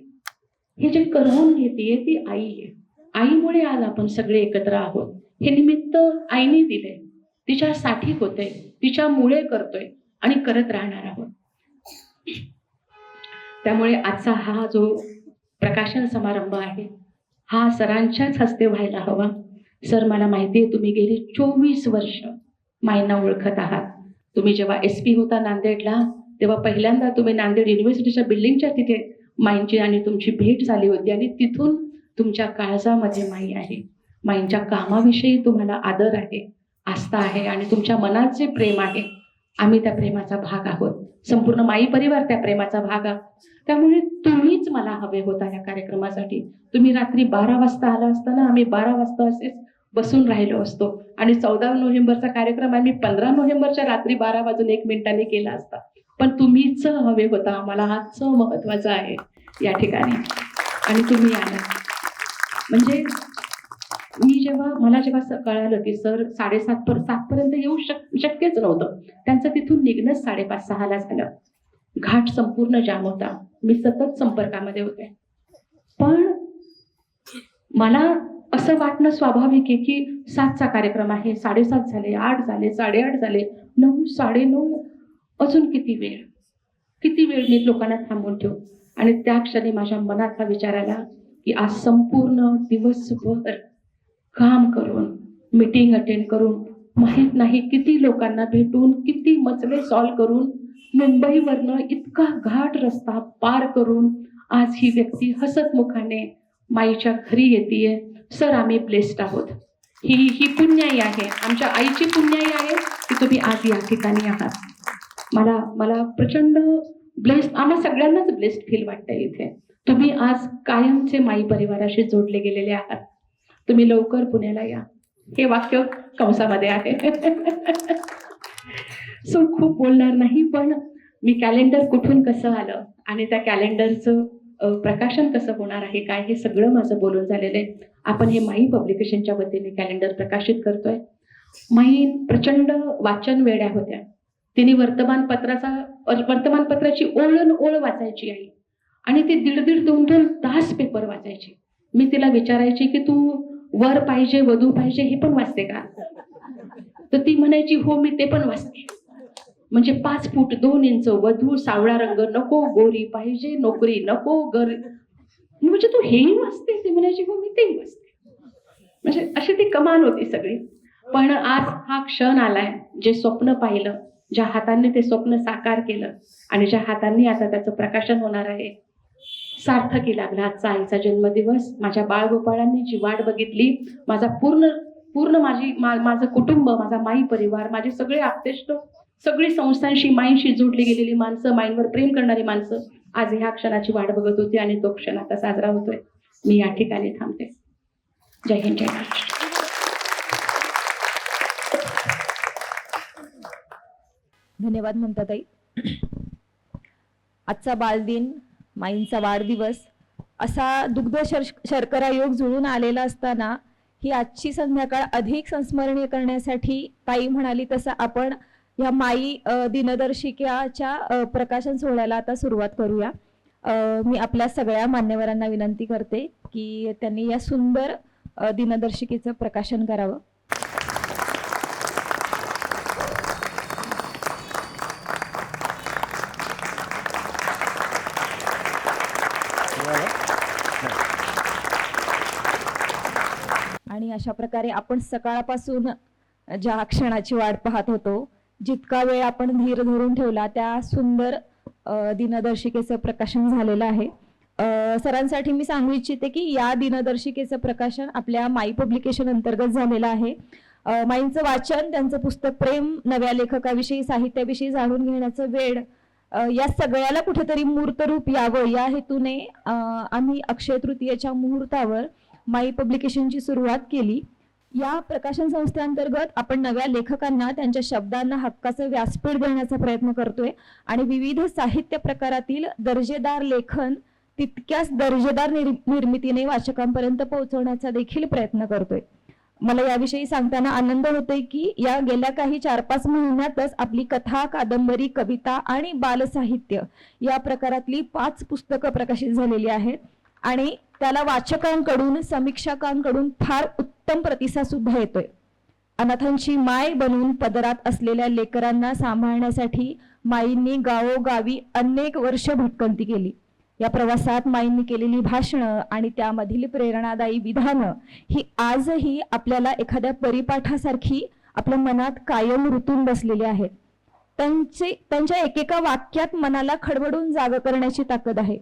हे जे करवून घेते ती आई आहे. आईमुळे आज आपण सगळे एकत्र आहोत. हे निमित्त आईने दिले, तिच्यासाठी होते, तिच्यामुळे करतोय आणि करत राहणार आहोत. त्यामुळे आजचा हा जो प्रकाशन समारंभ आहे हा सरांच्याच हस्ते व्हायला हवा. सर, मला माहिती आहे तुम्ही गेली 24 वर्ष माईंना ओळखत आहात. तुम्ही जेव्हा SP होता नांदेडला, तेव्हा पहिल्यांदा तुम्ही नांदेड युनिव्हर्सिटीच्या बिल्डिंगच्या तिथे माईंची आणि तुमची भेट झाली होती आणि तिथून तुमच्या काळजामध्ये माई आहे. माईंच्या कामाविषयी तुम्हाला आदर आहे, आस्था आहे आणि तुमच्या मनात जे प्रेम आहे, आम्ही त्या प्रेमाचा भाग आहोत. संपूर्ण माई परिवार त्या प्रेमाचा भाग आहोत. त्यामुळे तुम्हीच मला हवे होता या कार्यक्रमासाठी. तुम्ही रात्री 12 वाजता आला असताना आम्ही 12 वाजता असेच बसून राहिलो असतो आणि 14 नोव्हेंबरचा कार्यक्रम आम्ही 15 नोव्हेंबरच्या रात्री 12:01 केला असता. पण तुम्हीच हवे होता आम्हाला, हाच महत्वाचं आहे या ठिकाणी. आणि तुम्ही आला म्हणजे मला जेव्हा कळालं की सर 7:30 पर्यंत येऊ शक्यच नव्हतं. त्यांचं तिथून निघणंच 5:30-6ला झालं. घाट संपूर्ण जाम होता. मी सतत संपर्कामध्ये होते. पण मला असं वाटणं स्वाभाविक आहे की 7चा कार्यक्रम आहे, 7:30 झाले, 8 झाले, 8:30 झाले, 9, 9:30, अजून किती वेळ मी लोकांना थांबवून ठेवू. आणि त्या क्षणी माझ्या मनात हा विचार आला की आज संपूर्ण दिवसभर काम करून, मीटिंग अटेंड करून, माहीत नाही किती लोकांना भेटून, किती मसले सॉल्व्ह करून, मुंबईवरनं इतका घाट रस्ता पार करून आज ही व्यक्ती हसत मुखाने माईच्या घरी येतेय. सर, आम्ही ब्लेस्ड आहोत. ही पुण्याई आहे, आमच्या आईची पुण्याई आहे की तुम्ही आज या ठिकाणी आहात. मला प्रचंड ब्लेस्ड, आम्हा सगळ्यांनाच ब्लेस्ड फील वाटतंय इथे. तुम्ही आज कायमचे माई परिवाराशी जोडले गेलेले आहात. तुम्ही लवकर पुण्याला या, हे वाक्य कंसामध्ये आहे. सो खूप बोलणार नाही, पण मी कॅलेंडर कुठून कसं आलं आणि त्या कॅलेंडरचं प्रकाशन कसं होणार आहे काय, हे सगळं माझं बोलून झालेलं आहे. आपण हे माई पब्लिकेशनच्या वतीने कॅलेंडर प्रकाशित करतोय. माई प्रचंड वाचन वेड्या होत्या. तिने वर्तमानपत्राची ओळ वाचायची आई आणि ती 1.5-2 तास पेपर वाचायची. मी तिला विचारायची की तू वर पाहिजे, वधू पाहिजे हे पण वाचते का? तर ती म्हणायची हो, मी ते पण वाचते. म्हणजे 5 फूट 2 इंच, वधू सावळा रंग नको, गोरी पाहिजे, नोकरी नको, म्हणजे तू हेही वाचते? ती म्हणायची हो, मी तेही वाचते. म्हणजे अशी ती कमाल होती सगळी. पण आज हा क्षण आलाय, जे स्वप्न पाहिलं, ज्या हातांनी ते स्वप्न साकार केलं आणि ज्या हातांनी आता त्याचं प्रकाशन होणार आहे, सार्थकी लागला आजचा आईचा जन्मदिवस. माझ्या बाळगोपाळांनी जी वाट बघितली, माझा पूर्ण माझं कुटुंब, माझा माई परिवार, माझे सगळे आप्तेष्ट सगळी संस्थांशी माइंडशी जोडली गेलेली माणसं, माइंडवर प्रेम करणारी माणसं आज ह्या क्षणाची वाट बघत होती आणि तो क्षण आता साजरा होतोय. मी या ठिकाणी थांबते. जय हिंद, जय महाराष्ट्र. धन्यवाद म्हणताताई. आजचा बालदिन, माईंचा वाढदिवस असा दुग्ध शर्करा योग जुळून आलेला असताना ही आजची संध्याकाळ अधिक संस्मरणीय करण्यासाठी ताई म्हणाली तसं आपण या माई दिनदर्शिकेच्या प्रकाशन सोहळ्याला आता सुरुवात करूया. मी आपल्या सगळ्या मान्यवरांना विनंती करते की त्यांनी या सुंदर दिनदर्शिकेचं प्रकाशन करावं. आणि अशा प्रकारे आपण सकाळपासून ज्या क्षणाची वाट पाहत होतो, जितका वेळ आपण धीर धरून ठेवला त्या सुंदर दिनदर्शिकेचं प्रकाशन झालेलं आहे. सरांसाठी मी सांगू इच्छिते की या दिनदर्शिकेचं प्रकाशन आपल्या माई पब्लिकेशन अंतर्गत झालेलं आहे. माईंचं वाचन, त्यांचं पुस्तक प्रेम, नव्या लेखकाविषयी, साहित्याविषयी जाणून घेण्याचं वेळ, या सगळ्याला कुठेतरी मूर्तरूप यावं या हेतूने आम्ही अक्षय तृतीयेच्या मुहूर्तावर माई पब्लिकेशनची सुरुवात केली. या प्रकाशन संस्थेअंतर्गत आपण नव्या लेखकांना त्यांच्या शब्दांना हक्काचं व्यासपीठ देण्याचा प्रयत्न करतोय आणि विविध साहित्य प्रकारातील दर्जेदार लेखन तितक्याच दर्जेदार निर्मितीने वाचकांपर्यंत पोहोचवण्याचा देखील प्रयत्न करतोय. मला याविषयी सांगताना आनंद होतोय की या गेल्या काही 4-5 महिन्यातच आपली कथा, कादंबरी, कविता आणि बालसाहित्य या प्रकारातली 5 पुस्तकं प्रकाशित झालेली आहेत आणि त्याला वाचकांकडून, समीक्षकांकडून फार उत्तम प्रतिसाद सुद्धा येतोय. अनाथांची माय बनून पदरात असलेल्या लेकरांना सांभाळण्यासाठी माईंनी गावोगावी अनेक वर्ष भटकंती केली. या प्रवासात माईंनी केलेली भाषणं आणि त्यामधील प्रेरणादायी विधानं ही आजही आपल्याला एखाद्या परिपाठासारखी आपल्या मनात कायम रुतून बसलेली आहेत. त्यांच्या एकेका वाक्यात मनाला खडबडून जागं करण्याची ताकद आहे.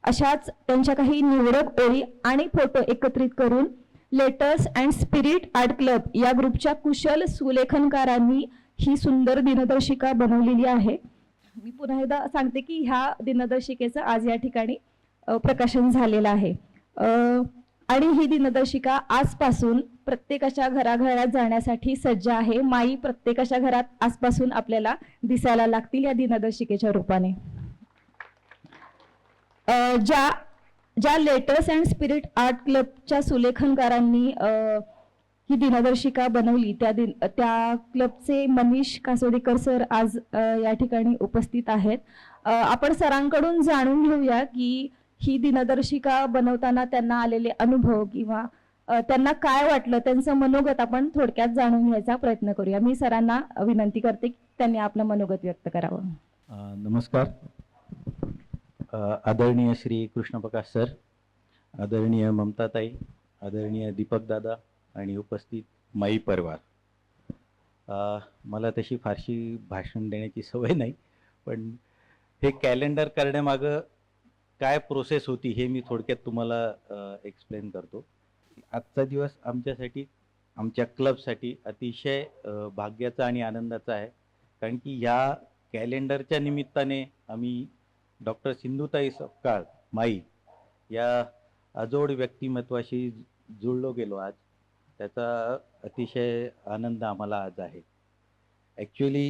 अशाच त्यांच्या काही निवडक ओळी आणि फोटो एकत्रित करून letters and spirit art club या ग्रुपच्या कुशल सुलेखनकारांनी ही सुंदर दिनदर्शिका बनवलेली आहे. मी पुन्हा एकदा सांगते की ह्या दिनदर्शिकेचं आज या ठिकाणी प्रकाशन झालेलं आहे आणि ही दिनदर्शिका आजपासून प्रत्येकाच्या घराघरात जाण्यासाठी सज्ज आहे. माई प्रत्येकाच्या घरात आजपासून आपल्याला दिसायला लागतील या दिनदर्शिकेच्या रूपाने. ज्या लेटर्स अँड स्पिरिट आर्ट क्लबच्या सुलेखनकारांनी ही दिनदर्शिका बनवली त्या क्लबचे मनीष कासोडेकर सर आज या ठिकाणी उपस्थित आहेत. आपण सरांकडून जाणून घेऊया की ही दिनदर्शिका बनवताना त्यांना आलेले अनुभव किंवा त्यांना काय वाटलं, त्यांचं मनोगत आपण थोडक्यात जाणून घ्यायचा प्रयत्न करूया. मी सरांना विनंती करते की त्यांनी आपलं मनोगत व्यक्त करावं. नमस्कार. आदरणीय श्री कृष्णप्रकाश सर, आदरणीय ममताताई, आदरणीय दीपक दादा आणि उपस्थित माई परिवार. मला तशी फारशी भाषण देण्याची सवय नाही, पण हे कॅलेंडर करण्यामागं काय प्रोसेस होती हे मी थोडक्यात तुम्हाला एक्सप्लेन करतो. आजचा दिवस आमच्यासाठी, आमच्या क्लबसाठी अतिशय भाग्याचा आणि आनंदाचा आहे, कारण की ह्या कॅलेंडरच्या निमित्ताने आम्ही डॉक्टर सिंधुताई सपकाळ माई या अजोड व्यक्तिमत्वाशी जुळलो गेलो. आज त्याचा अतिशय आनंद आम्हाला आज आहे. ॲक्च्युली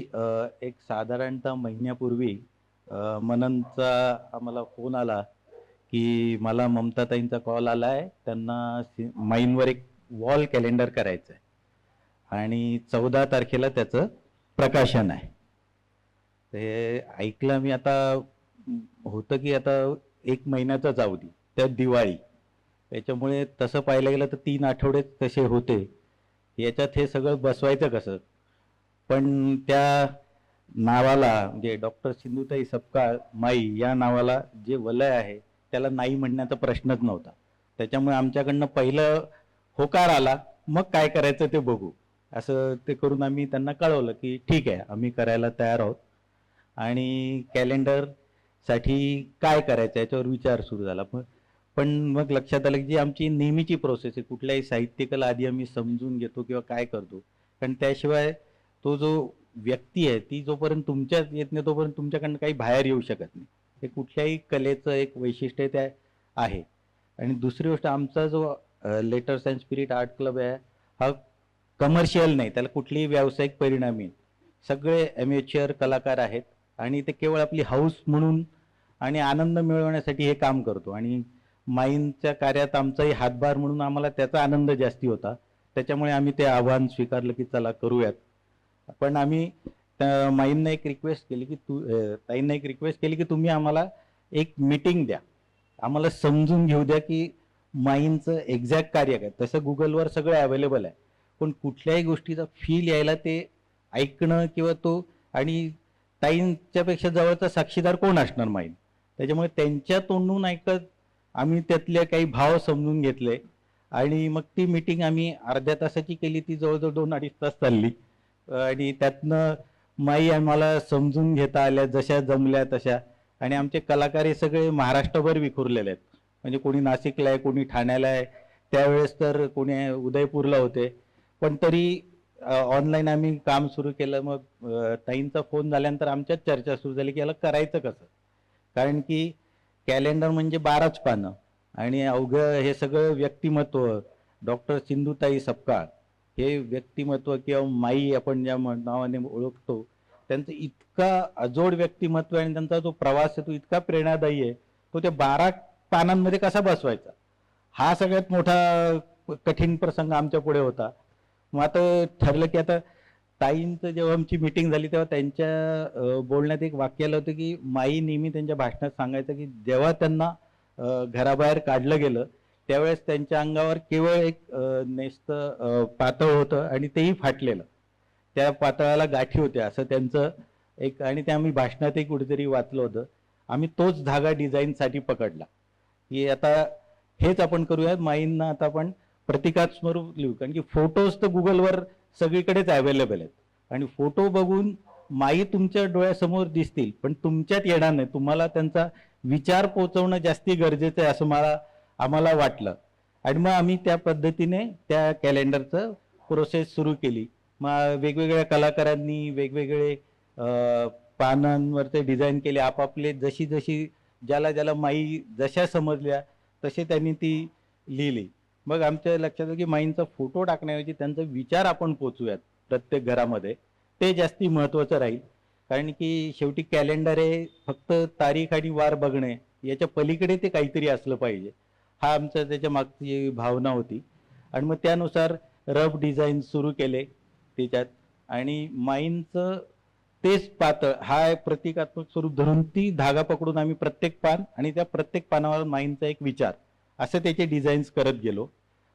एक साधारणतः महिन्यापूर्वी मननचा आम्हाला फोन आला की मला ममताताईंचा कॉल आला आहे, त्यांना माईंवर एक वॉल कॅलेंडर करायचं आहे आणि 14 तारखेला त्याचं प्रकाशन आहे. ते ऐकलं मी. आता होतं की आता 1 महिन्याचा जाऊ दे, त्यात दिवाळी, त्याच्यामुळे तसं पाहायला गेलं तर 3 आठवडे तसे होते. याच्यात हे सगळं बसवायचं कसं? पण त्या नावाला म्हणजे डॉक्टर सिंधुताई सपकाळ माई या नावाला जे वलय आहे त्याला नाही म्हणण्याचा प्रश्नच नव्हता. त्याच्यामुळे आमच्याकडनं पहिलं होकार आला, मग काय करायचं ते बघू असं ते करून आम्ही त्यांना कळवलं की ठीक आहे, आम्ही करायला तयार आहोत. आणि कॅलेंडरसाठी काय करायचं याच्यावर विचार सुरू झाला. पण मग लक्षात आलं की जी आमची नेहमीची प्रोसेस आहे, कुठल्याही साहित्यिकाला आधी आम्ही समजून घेतो किंवा काय करतो, कारण त्याशिवाय तो जो व्यक्ती आहे ती जोपर्यंत तुमच्यात येत नाही तोपर्यंत तुमच्याकडनं काही बाहेर येऊ शकत नाही. हे कुठल्याही कलेचं एक वैशिष्ट्य त्या आहे. आणि दुसरी गोष्ट, आमचा जो letters and spirit art club आहे हा कमर्शियल नाही, त्याला कुठलीही व्यावसायिक परिणाम येईल. सगळे ॲमेच्युअर कलाकार आहेत आणि ते केवळ आपली हाऊस म्हणून आणि आनंद मिळवण्यासाठी हे काम करतो. आणि माईंच्या कार्यात आमचाही हातभार म्हणून आम्हाला त्याचा आनंद जास्ती होता. त्याच्यामुळे आम्ही ते आव्हान स्वीकारलं की चला करूयात. पण आम्ही माईंना एक रिक्वेस्ट केली की ताईंना एक रिक्वेस्ट केली की तुम्ही आम्हाला एक मीटिंग द्या, आम्हाला समजून घेऊ द्या की माईंचं एक्झॅक्ट कार्य काय. तसं गुगलवर सगळं अवेलेबल आहे, पण कुठल्याही गोष्टीचा फील यायला ते ऐकणं किंवा तो, आणि ताईंच्यापेक्षा जवळचा साक्षीदार कोण असणार माईन, त्याच्यामुळे त्यांच्या तोंडून ऐकत आम्ही त्यातले काही भाव समजून घेतले. आणि मग ती मीटिंग आम्ही अर्ध्या तासाची केली, ती जवळजवळ 2-2.5 तास चालली. आणि त्यातनं माई आम्हाला समजून घेता आल्या जशा जमल्या तशा. आणि आमचे कलाकार हे सगळे महाराष्ट्रभर विखुरलेले आहेत, म्हणजे कोणी नाशिकला आहे, कोणी ठाण्याला आहे, त्यावेळेस तर कोणी उदयपूरला होते. पण तरी ऑनलाईन आम्ही काम सुरू केलं. मग ताईंचा फोन झाल्यानंतर आमच्यात चर्चा सुरू झाली की याला करायचं कसं. कारण की कॅलेंडर म्हणजे 12च पानं आणि अवघं हे सगळं व्यक्तिमत्व, डॉक्टर सिंधुताई सपकाळ हे व्यक्तिमत्व किंवा माई आपण ज्या नावाने ओळखतो, त्यांचं इतका अजोड व्यक्तिमत्व आणि त्यांचा जो प्रवास आहे तो इतका प्रेरणादायी आहे. तो त्या 12 पानांमध्ये कसा बसवायचा, हा सगळ्यात मोठा कठीण प्रसंग आमच्या पुढे होता. मग आता ठरलं की आता ताईंचं जेव्हा आमची मीटिंग झाली तेव्हा त्यांच्या बोलण्यात एक वाक्य आलं होतं की माई नेहमी त्यांच्या भाषणात सांगायचं की जेव्हा त्यांना घराबाहेर काढलं गेलं त्यावेळेस त्यांच्या अंगावर केवळ एक नेसतं पातळ होतं आणि तेही फाटलेलं, त्या पातळाला गाठी होत्या असं त्यांचं एक. आणि ते आम्ही भाषणातही कुठेतरी वाचलं होतं. आम्ही तोच धागा डिझाईनसाठी पकडला की आता हेच आपण करूयात. माईंना आता आपण प्रतिकात्मक स्वरूप लिहू, कारण की फोटोज तर गुगलवर सगळीकडेच अवेलेबल आहेत आणि फोटो बघून माई तुमच्या डोळ्यासमोर दिसतील पण तुमच्यात येणार नाही. तुम्हाला त्यांचा विचार पोहोचवणं जास्ती गरजेचं आहे असं आम्हाला वाटलं. आणि मग आम्ही त्या पद्धतीने त्या कॅलेंडरचं प्रोसेस सुरू केली. मग वेगवेगळ्या कलाकारांनी वेगवेगळे पानांवर ते डिझाईन केले, आपापले जशी जशी ज्याला माई जशा समजल्या तसे त्यांनी ती लिहिली. मग आमच्या लक्षात आलं की माईंचा फोटो टाकण्याऐवजी त्यांचा विचार आपण पोचूयात प्रत्येक घरामध्ये, ते जास्ती महत्त्वाचं राहील. कारण की शेवटी कॅलेंडर हे फक्त तारीख आणि वार बघणे, याच्या पलीकडे ते काहीतरी असलं पाहिजे, हा आमचा त्याच्या मागची भावना होती. आणि मग त्यानुसार रफ डिझाईन सुरू केले त्याच्यात. आणि माईंचं तेच पातळ हा प्रतिकात्मक स्वरूप धरून ती धागा पकडून आम्ही प्रत्येक पान आणि त्या प्रत्येक पानावर माईंचा एक विचार असं त्याचे डिझाईन्स करत गेलो.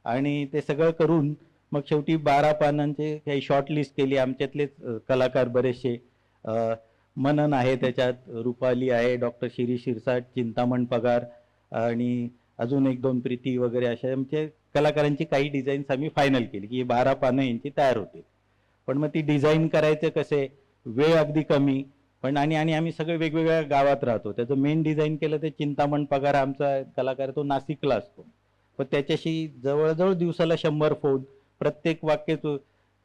आणि ते सगळं करून मग शेवटी 12 पानांचे काही शॉर्ट लिस्ट केली. आमच्यातलेच कलाकार बरेचसे, मनन आहे त्याच्यात, रुपाली आहे, डॉक्टर शिरी शिरसाट, चिंतामण पगार आणि अजून 1-2 प्रीती वगैरे अशा आमच्या कलाकारांची काही डिझाईन्स आम्ही फायनल केली की 12 पानं यांची तयार होते. पण मग ती डिझाईन करायचं कसे, वेळ अगदी कमी. पण आणि आम्ही सगळे वेगवेगळ्या गावात राहतो. त्याचं मेन डिझाईन केलं ते चिंतामण पगार आमचा कलाकार, तो नाशिकला असतो. पण त्याच्याशी जवळजवळ दिवसाला 100 फोन, प्रत्येक वाक्य तो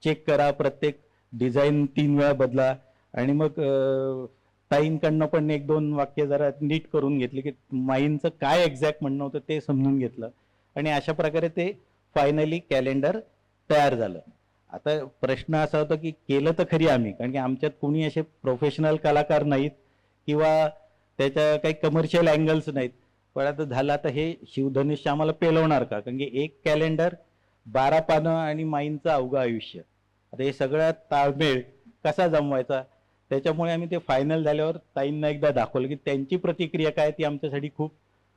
चेक करा, प्रत्येक डिझाईन 3 वेळा बदला. आणि मग ताईंकडनं पण 1-2 वाक्य जरा नीट करून घेतली की माईंचं काय एक्झॅक्ट म्हणणं होतं ते समजून घेतलं. आणि अशा प्रकारे ते फायनली कॅलेंडर तयार झालं. आता प्रश्न असा होता की केलं तर खरी आम्ही, कारण की आमच्यात कोणी असे प्रोफेशनल कलाकार नाहीत किंवा त्याच्या काही कमर्शियल अँगल्स नाहीत. पण आता झालं, आता हे शिवधनुष्य आम्हाला पेलवणार का, कारण की एक कॅलेंडर, 12 पानं आणि माईंचं अवघं आयुष्य, आता हे सगळ्यात ताळमेळ कसा जमवायचा. त्याच्यामुळे आम्ही ते फायनल झाल्यावर ताईंना एकदा दाखवलं की त्यांची प्रतिक्रिया काय, ती आमच्यासाठी खूप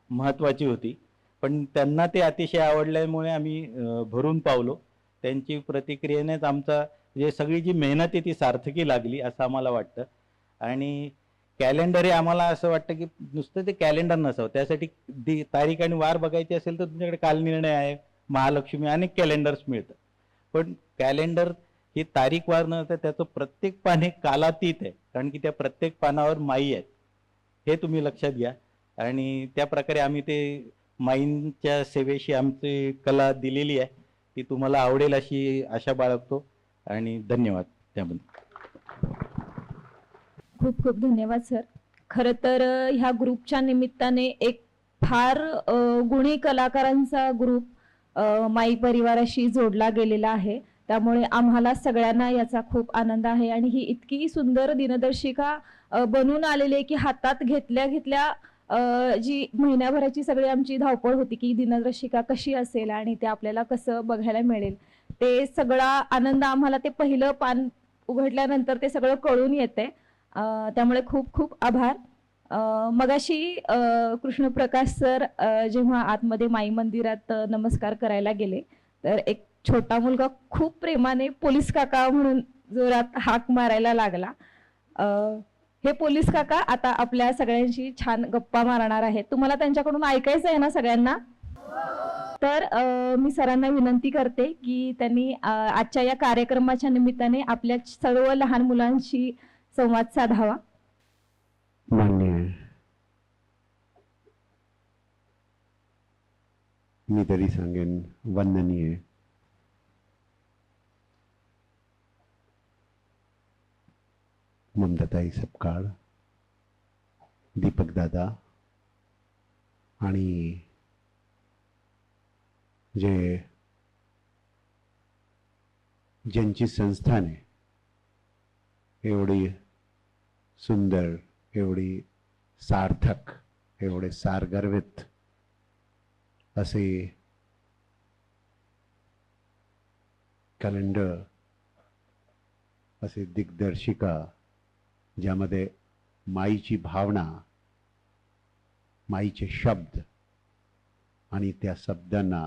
महत्त्वाची होती. पण त्यांना ते अतिशय आवडल्यामुळे आम्ही भरून पावलो. त्यांची प्रतिक्रियेनेच आमचा म्हणजे सगळी जी मेहनत आहे ती सार्थकी लागली असं आम्हाला वाटतं. आणि कॅलेंडर हे आम्हाला असं वाटतं की नुसतं ते कॅलेंडर नसावं, त्यासाठी तारीख आणि वार बघायची असेल तर तुमच्याकडे कालनिर्णय आहे, महालक्ष्मी, अनेक कॅलेंडर्स मिळतात. पण कॅलेंडर ही तारीख वार नव्हतं, त्याचं प्रत्येक पान हे कालातीत आहे, कारण की त्या प्रत्येक पानावर माई आहेत, हे तुम्ही लक्षात घ्या. आणि त्या प्रकारे आम्ही ते माईंच्या सेवेशी आमची कला दिलेली आहे, ती तुम्हाला आवडेल अशी आशा बाळगतो. आणि धन्यवाद त्याबद्दल. खूप खूप धन्यवाद सर. खरं तर ह्या ग्रुपच्या निमित्ताने एक फार गुणी कलाकारांचा ग्रुप माई परिवाराशी जोडला गेलेला आहे. त्यामुळे आम्हाला सगळ्यांना याचा खूप आनंद आहे आणि ही इतकी सुंदर दिनदर्शिका बनून आलेली आहे की हातात घेतल्या घेतल्या जी महिन्याभराची सगळी आमची धावपळ होती की दिनदर्शिका कशी असेल आणि ते आपल्याला कसं बघायला मिळेल, ते सगळा आनंद आम्हाला ते पहिलं पान उघडल्यानंतर ते सगळं कळून येते. त्यामुळे खूप खूप आभार. मगाशी कृष्णप्रकाश सर जेव्हा आतमध्ये माई मंदिरात नमस्कार करायला गेले तर एक छोटा मुलगा खूप प्रेमाने पोलीस काका म्हणून जोरात हाक मारायला लागला. हे पोलीस काका आता आपल्या सगळ्यांशी छान गप्पा मारणार आहेत. तुम्हाला त्यांच्याकडून ऐकायचं आहे ना सगळ्यांना? तर मी सरांना विनंती करते की त्यांनी आजच्या या कार्यक्रमाच्या निमित्ताने आपल्या सर्व लहान मुलांशी संवाद साधावा. मान्य आहे. मी तरी सांगेन वंदनीय. ममताताई सपकाळ, दीपक दादा आणि ज्यांची संस्थाने एवढी सुंदर, एवढी सार्थक, एवढे सारगर्भित असे कॅलेंडर, असे दिग्दर्शिका ज्यामध्ये माईची भावना, माईचे शब्द आणि त्या शब्दांना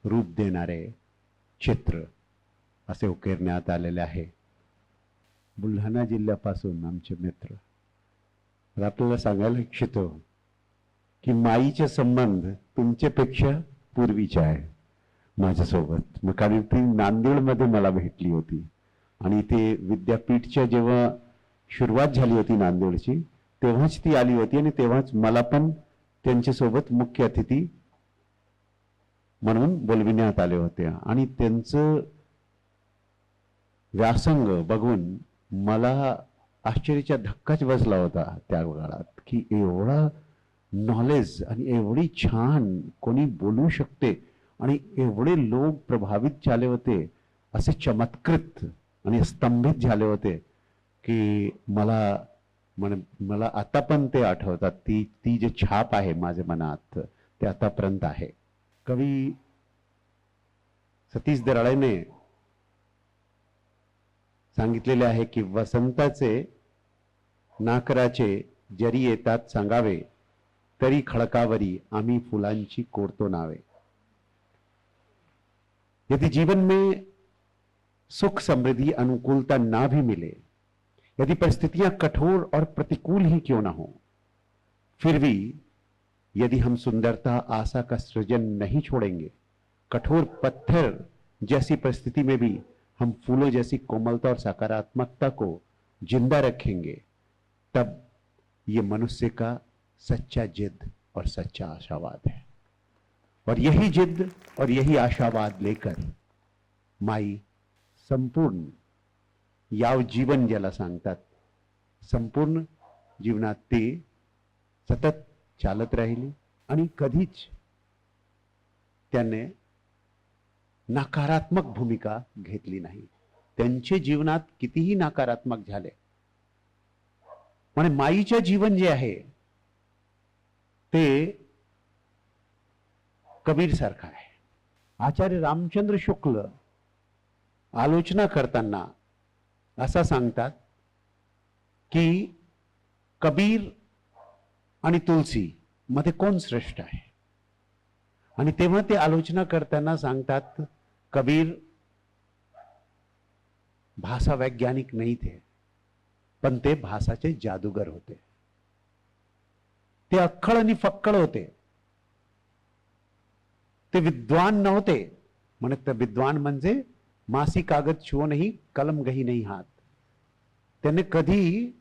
रूप देणारे चित्र असे उकेरण्यात आलेले आहे. बुलढाणा जिल्ह्यापासून आमचे मित्र. तर आपल्याला सांगायला इच्छितो की माईचे संबंध तुमच्यापेक्षा पूर्वीचे आहे माझ्यासोबत. मग कारण ती नांदेडमध्ये मला भेटली होती आणि ते विद्यापीठच्या जेव्हा सुरुवात झाली होती नांदेडची तेव्हाच ती आली होती आणि तेव्हाच मला पण त्यांच्यासोबत मुख्य अतिथी म्हणून बोलविण्यात आले होते. आणि त्यांचं व्यासंग बघून मला आश्चर्याचा धक्काच बसला होता त्या काळात की एवढा नॉलेज आणि एवढी छान कोणी बोलू शकते आणि एवढे लोक प्रभावित झाले होते, असे चमत्कृत आणि स्तंभित झाले होते की मला आता पण ते आठवतात. ती जे छाप आहे माझ्या मनात ते आतापर्यंत आहे. कवी सतीश दराळेने सांगितलेले आहे की वसंताचे नाकराचे जरी येतात सांगावे, तरी खडकावरी आम्ही फुलांची कोरतो नावे. यदि जीवन में सुख समृद्धि अनुकूलता ना भी मिले, यदि परिस्थितियां कठोर और प्रतिकूल ही क्यों ना हो, फिर भी यदि हम सुंदरता आशा का सृजन नहीं छोड़ेंगे, कठोर पत्थर जैसी परिस्थिति में भी हम फूलों जैसी कोमलता और सकारात्मकता को जिंदा रखेंगे, तब ये मनुष्य का सच्चा जिद और सच्चा आशावाद है. और यही जिद और यही आशावाद लेकर माई संपूर्ण याव जीवन ज्याला सांगतात, संपूर्ण जीवनात ते सतत चालत राहिली आणि कधीच त्याने नकारात्मक भूमिका घेतली नाही. त्यांचे जीवनात कितीही नकारात्मक झाले, म्हणजे माईचे जीवन जे आहे ते कबीर सारखा आहे. आचार्य रामचंद्र शुक्ल आलोचना करताना असा सांगतात की कबीर आणि तुलसी मध्ये कोण श्रेष्ठ आहे. आणि तेव्हा ते आलोचना करताना सांगतात कबीर भाषा वैज्ञानिक नहीं थे, पण ते भाषाचे जादूगर होते. ते अक्खळ आणि फक्कळ होते. ते विद्वान नव्हते. म्हणत विद्वान म्हणजे मासी कागद छुओ नहीं, कलम गही नहीं हात. त्याने कधी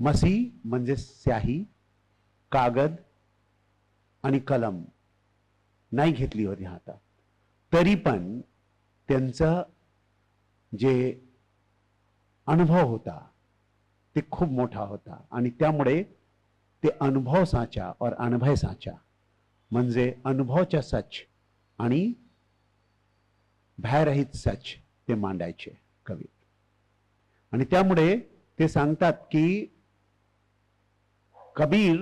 मसी म्हणजे स्याही, कागद आणि कलम नाही घेतली होती हातात. तरी पण त्यांचं जे अनुभव होता ते खूप मोठा होता आणि त्यामुळे ते अनुभव साचा और अनुभय साचा म्हणजे अनुभवच्या सच आणि भयरहित सच ते मांडायचे कवी. आणि त्यामुळे ते सांगतात की कबीर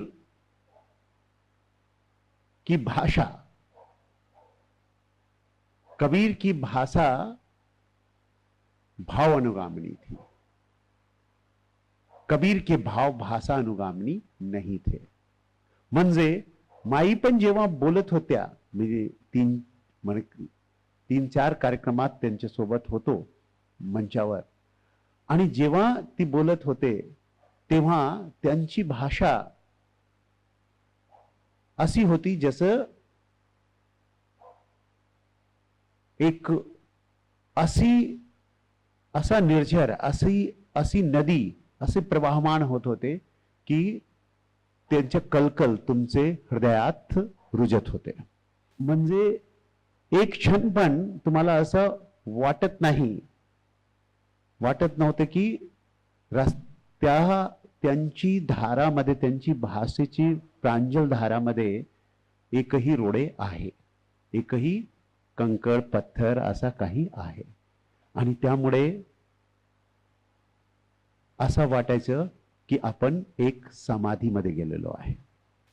की भाषा, कबीर की भाषा भाव अनुगामिनी थी, कबीर के भाव भाषा अनुगामिनी नहीं थे. म्हणजे माई पण जेव्हा बोलत होत्या, म्हणजे तीन चार कार्यक्रमात त्यांच्या सोबत होतो मंचावर, आणि जेव्हा ती बोलत होते तेव्हा त्यांची भाषा अशी होती जसं एक असा निर्झर, अशी नदी असे प्रवाहमान होत होते की त्यांचे कलकल तुमचे हृदयात रुजत होते. म्हणजे एक क्षण पण तुम्हाला असं वाटत नव्हते की त्यांची धारामध्ये, त्यांची भाषेची प्रांजल धारामध्ये एकही रोडे आहे, एकही कंकड पत्थर असा काही आहे. आणि त्यामुळे असं वाटायचं की आपण एक समाधीमध्ये गेलेलो आहे.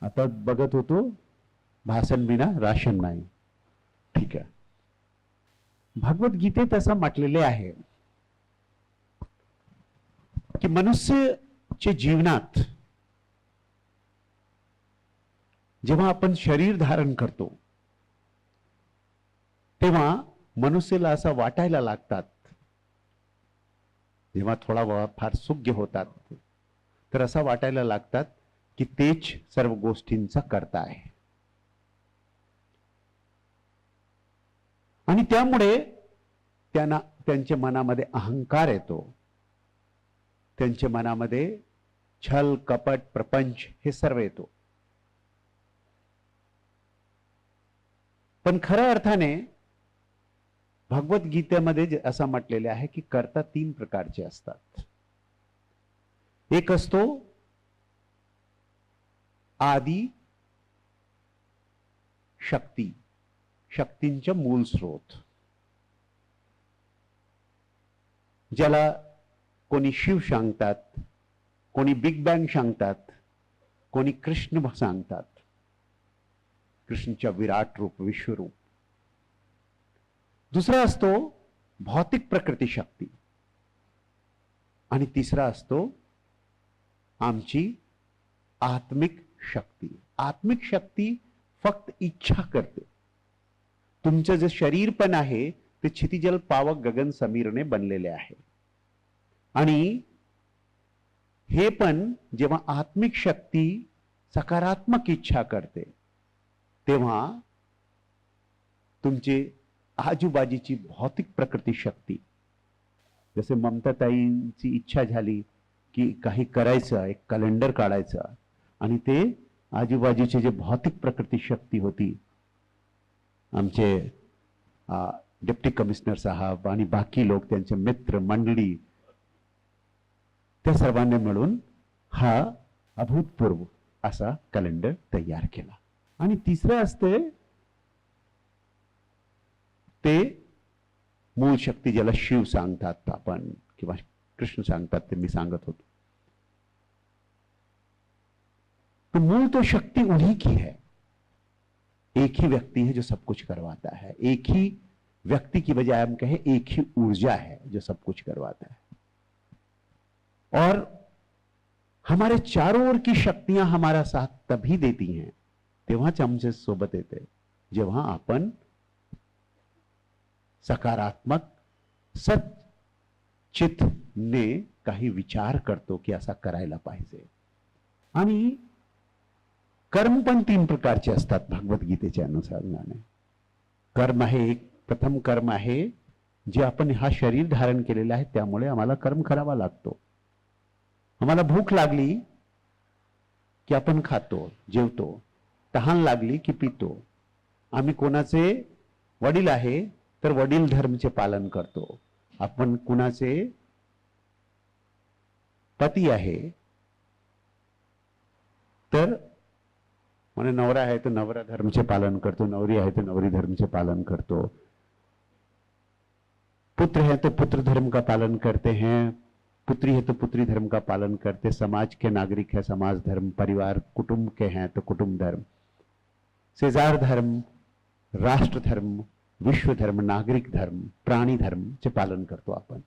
आता बघत होतो भाषण विना राशन नाही. ठीक आहे. भगवद्गीतेत असं म्हटलेले आहे की मनुष्यच्या जीवनात जेव्हा आपण शरीर धारण करतो तेव्हा मनुष्याला असं वाटायला लागतात, जेव्हा थोडा फार सुज्ञ होतात तर असं वाटायला लागतात की तेच सर्व गोष्टींचा कर्ता आहे. आणि त्यामुळे त्यांच्या मनामध्ये अहंकार येतो, त्यांच्या मनामध्ये छल कपट प्रपंच हे सर्व येतो. पण खऱ्या अर्थाने भगवद्गीतेमध्ये असं म्हटलेले आहे की कर्ता 3 प्रकारचे असतात. एक असतो आदि शक्ती, शक्तींचे मूल स्रोत, ज्याला कोणी शिव सांगतात, कोणी बिग बँग सांगतात, कोणी कृष्ण सांगतात, कृष्णच्या विराट रूप विश्वरूप. दुसरा असतो भौतिक प्रकृती शक्ती आणि तिसरा असतो आमची आत्मिक शक्ती. आत्मिक शक्ती फक्त इच्छा करते. तुमचं जे शरीर पण आहे ते क्षितिजल पावक गगन समीरने बनलेले आहे. आणि हे पण जेव्हा आत्मिक शक्ती सकारात्मक इच्छा करते तेव्हा तुमची आजूबाजूची भौतिक प्रकृती शक्ती, जसे ममताताईंची इच्छा झाली की काही करायचं, एक कॅलेंडर काढायचं, आणि ते आजूबाजूचे जे भौतिक प्रकृती शक्ती होती, आमचे डिप्टी कमिशनर साहब आणि बाकी लोक, त्यांचे मित्र मंडळी, त्या सर्वांनी मिळून हा अभूतपूर्व असा कॅलेंडर तयार केला. आणि तिसरं असते ते मूळ शक्ती, ज्याला शिव सांगतात आपण किंवा कृष्ण सांगतात, ते मी सांगत होतो. तो मूल तो शक्ति उन्हीं की है. एक ही व्यक्ति है जो सब कुछ करवाता है. एक ही व्यक्ति की बजाय हम कहें एक ही ऊर्जा है जो सब कुछ करवाता है. और हमारे चारों ओर की शक्तियां हमारा साथ तभी देती हैं तेव्हाच आमच्या सोबत येते जेव्हा आपण सकारात्मक सच्चित ने काही विचार करतो की असा करायला पाहिजे. आणि कर्म पण 3 प्रकारचे असतात भगवद्गीतेच्या अनुसाराने. कर्म आहे एक, प्रथम कर्म आहे जे आपण हा शरीर धारण केलेला आहे त्यामुळे आम्हाला कर्म करावा लागतो. आम्हाला भूक लागली की आपण खातो, जेवतो. तहान लागली की पितो. आम्ही कोणाचे वडील आहे तर वडील धर्मचे पालन करतो. आपण कुणाचे पती आहे तर म्हणे नवरा आहे तो नवरा धर्मचे पालन करतो, नवरी आहे तो नवरी धर्मचे पालन करतो, पुत्र है तो पुत्र धर्म का पालन करते हैं, पुत्री है तो पुत्री धर्म का पालन करते, समाज के नागरिक है समाज धर्म, परिवार कुटुंब के हैं तो कुटुंब धर्म, सेजार धर्म, राष्ट्र धर्म, विश्व धर्म, नागरिक धर्म, प्राणी धर्म चे पालन करतो आपण.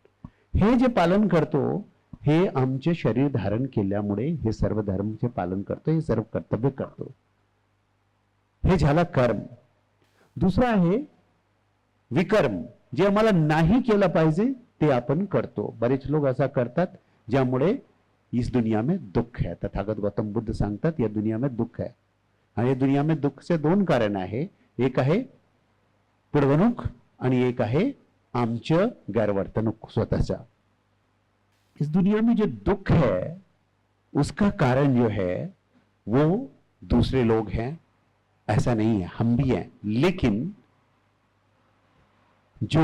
हे जे पालन करतो हे आमचे शरीर धारण केल्यामुळे हे सर्व धर्मचे पालन करतो, हे सर्व कर्तव्य करतो. हे झाला कर्म. दुसरं आहे विकर्म, जे आम्हाला नाही केलं पाहिजे ते आपण करतो. बरेच लोक असा करतात ज्यामुळे इस दुनिया में दुख है. तथागत गौतम बुद्ध सांगतात या दुनिया में दुख है. आणि या दुनिया में दुःखचे दोन कारण आहे. एक आहे पुढवणूक आणि एक आहे आमचं गैरवर्तणूक स्वतःचा. इस दुनिया में जो दुख है उसका कारण जो है वो दूसरे लोग हैं, ऐसा नहीं है, हम भी हैं. लेकिन जो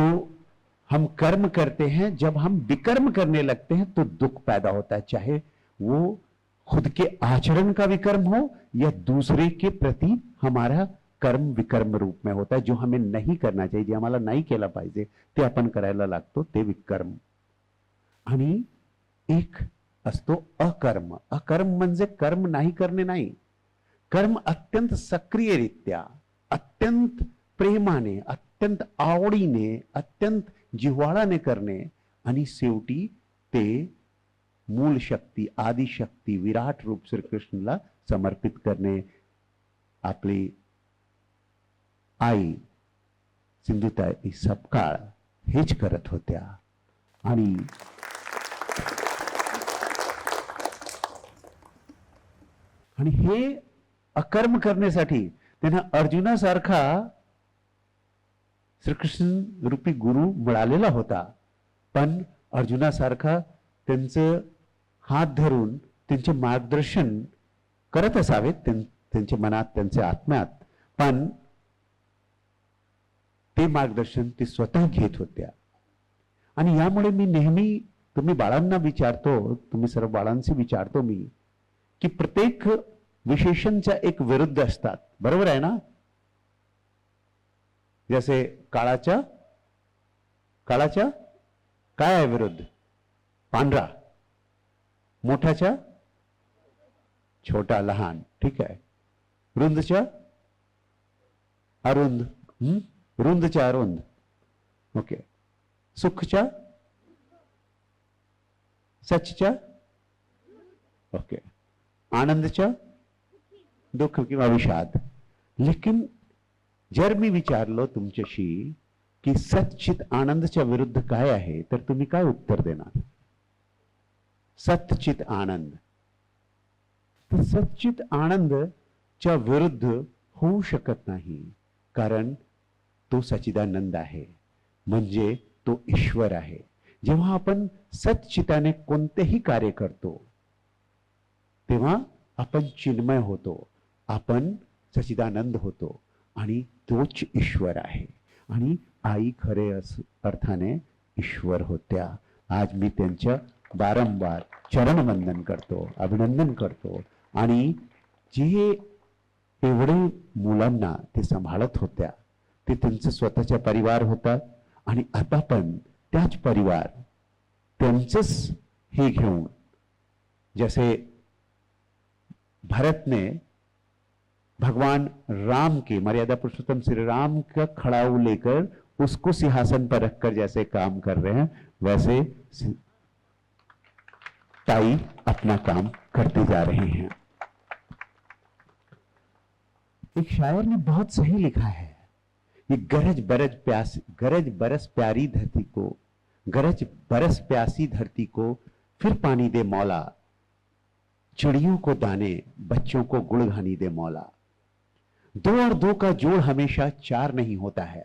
हम कर्म करते हैं, जब हम विकर्म करने लगते हैं तो दुख पैदा होता है, चाहे वो खुद के आचरण का विकर्म हो या दूसरे के प्रति हमारा कर्म विकर्म रूप में होता है. जो हमें नहीं करना चाहिए, जे आम्हाला नाही केला पाहिजे ते आपण करायला लागतो, ते विकर्म. आणि एक असतो अकर्म. अकर्म म्हणजे कर्म नाही करणे नाही, कर्म अत्यंत सक्रियरित्या, अत्यंत प्रेमाने, अत्यंत आवडीने, अत्यंत जिव्हाळाने करणे आणि शेवटी ते मूल शक्ती, आदि शक्ती, विराट रूप श्री कृष्णला समर्पित करणे. आपली आई सिंधुताई सपकाळ हेच करत होत्या. आणि हे अकर्म करण्यासाठी त्यांना अर्जुनासारखा श्रीकृष्ण रूपी गुरु मिळालेला होता. पण अर्जुनासारखा त्यांचं हात धरून त्यांचे मार्गदर्शन करत असावेत त्यांच्या मनात, त्यांच्या आत्म्यात, पण ते मार्गदर्शन ते स्वतः घेत होत्या. आणि यामुळे मी नेहमी तुम्ही बाळांना विचारतो, तुम्ही सर्व बाळांशी विचारतो मी, की प्रत्येक विशेषणच्या एक विरुद्ध असतात, बरोबर आहे ना? जसे काळाच्या काय आहे विरुद्ध? पांढरा. मोठाच्या छोटा लहान, ठीक आहे. रुंदच्या अरुंद, रुंदच्या अरुंद, ओके. सुखच्या सचच्या, ओके. आनंदच्या दुःख किंवा विषाद. लेकिन जर मी विचारलो तुमच्याशी की सच्चित आनंदच्या विरुद्ध काय आहे, तर तुम्ही काय उत्तर देणार? सच्चित आनंद. तर सच्चित आनंदच्या विरुद्ध होऊ शकत नाही, कारण तो सच्चिदानंद आहे, म्हणजे तो ईश्वर आहे. जेव्हा आपण सच्चिताने कोणतेही कार्य करतो तेव्हा आपण चिन्मय होतो, आपण सच्चिदानंद होतो, आणि तोच ईश्वर आहे. आणि आई खरे अर्थाने ईश्वर होत्या. आज मी त्यांच्या वारंवार चरणवंदन करतो, अभिनंदन करतो. आणि जे एवढे मुलांना ते सांभाळत होत्या, ते त्यांचं स्वतःचा परिवार होता, आणि आता पण त्याच परिवार त्यांचंच हे घेऊन, जैसे भरत ने भगवान राम के, मर्यादा पुरुषोत्तम श्री राम का खड़ाऊ लेकर उसको सिंहासन पर रखकर जैसे काम कर रहे हैं, वैसे ताई अपना काम करते जा रहे हैं. एक शायर ने बहुत सही लिखा है, ये गरज बरस प्यारी धरती को, गरज बरस प्यासी धरती को फिर पानी दे मौला, चिड़ियों को दाने बच्चों को गुड़घानी दे मौला. 2 और 2 का जोड़ हमेशा 4 नहीं होता है,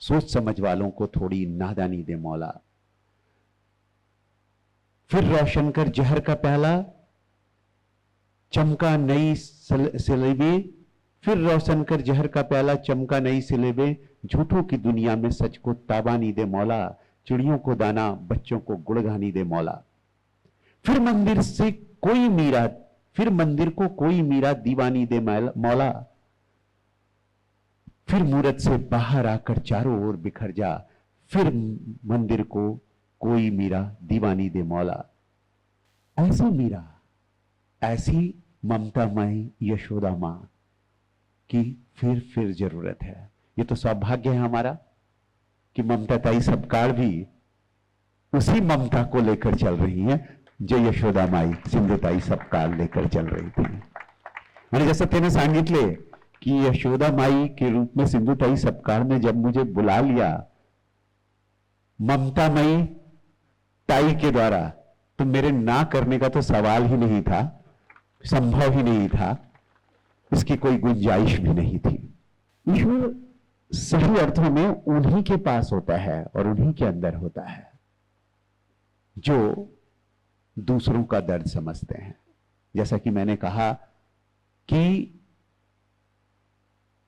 सोच समझ वालों को थोड़ी नादानी दे मौला. फिर रोशन कर जहर का प्याला, चमका नई सिलेबे, फिर रोशन कर जहर का प्याला, चमका नई सिलेबे, झूठों की दुनिया में सच को ताबानी दे मौला, चिड़ियों को दाना बच्चों को गुड़घानी दे मौला. फिर मंदिर से कोई मीरा, फिर मंदिर को कोई मीरा दीवानी दे मौला, फिर मूरत से बाहर आकर चारों ओर बिखर जा, फिर मंदिर को कोई मीरा दीवानी दे मौला। ऐसी मीरा, ऐसी ममतामयी यशोदा मां की फिर जरूरत है। ये तो सौभाग्य है हमारा कि ममता ताई सपकाळ भी उसी ममता को लेकर चल रही हैं जो यशोदा माई सिंधुताई सपकाळ लेकर चल रही थी। आणि जसं त्याने सांगितले कि यशोदा माई के रूप में सिंधुताई सपकाळ ने जब मुझे बुला लिया ममतामयी ताई के द्वारा, तो मेरे ना करने का तो सवाल ही नहीं था, संभव ही नहीं था, इसकी कोई गुंजाइश भी नहीं थी। ईश्वर सही अर्थों में उन्हीं के पास होता है और उन्हीं के अंदर होता है जो दूसरों का दर्द समझते हैं। जैसा कि मैंने कहा कि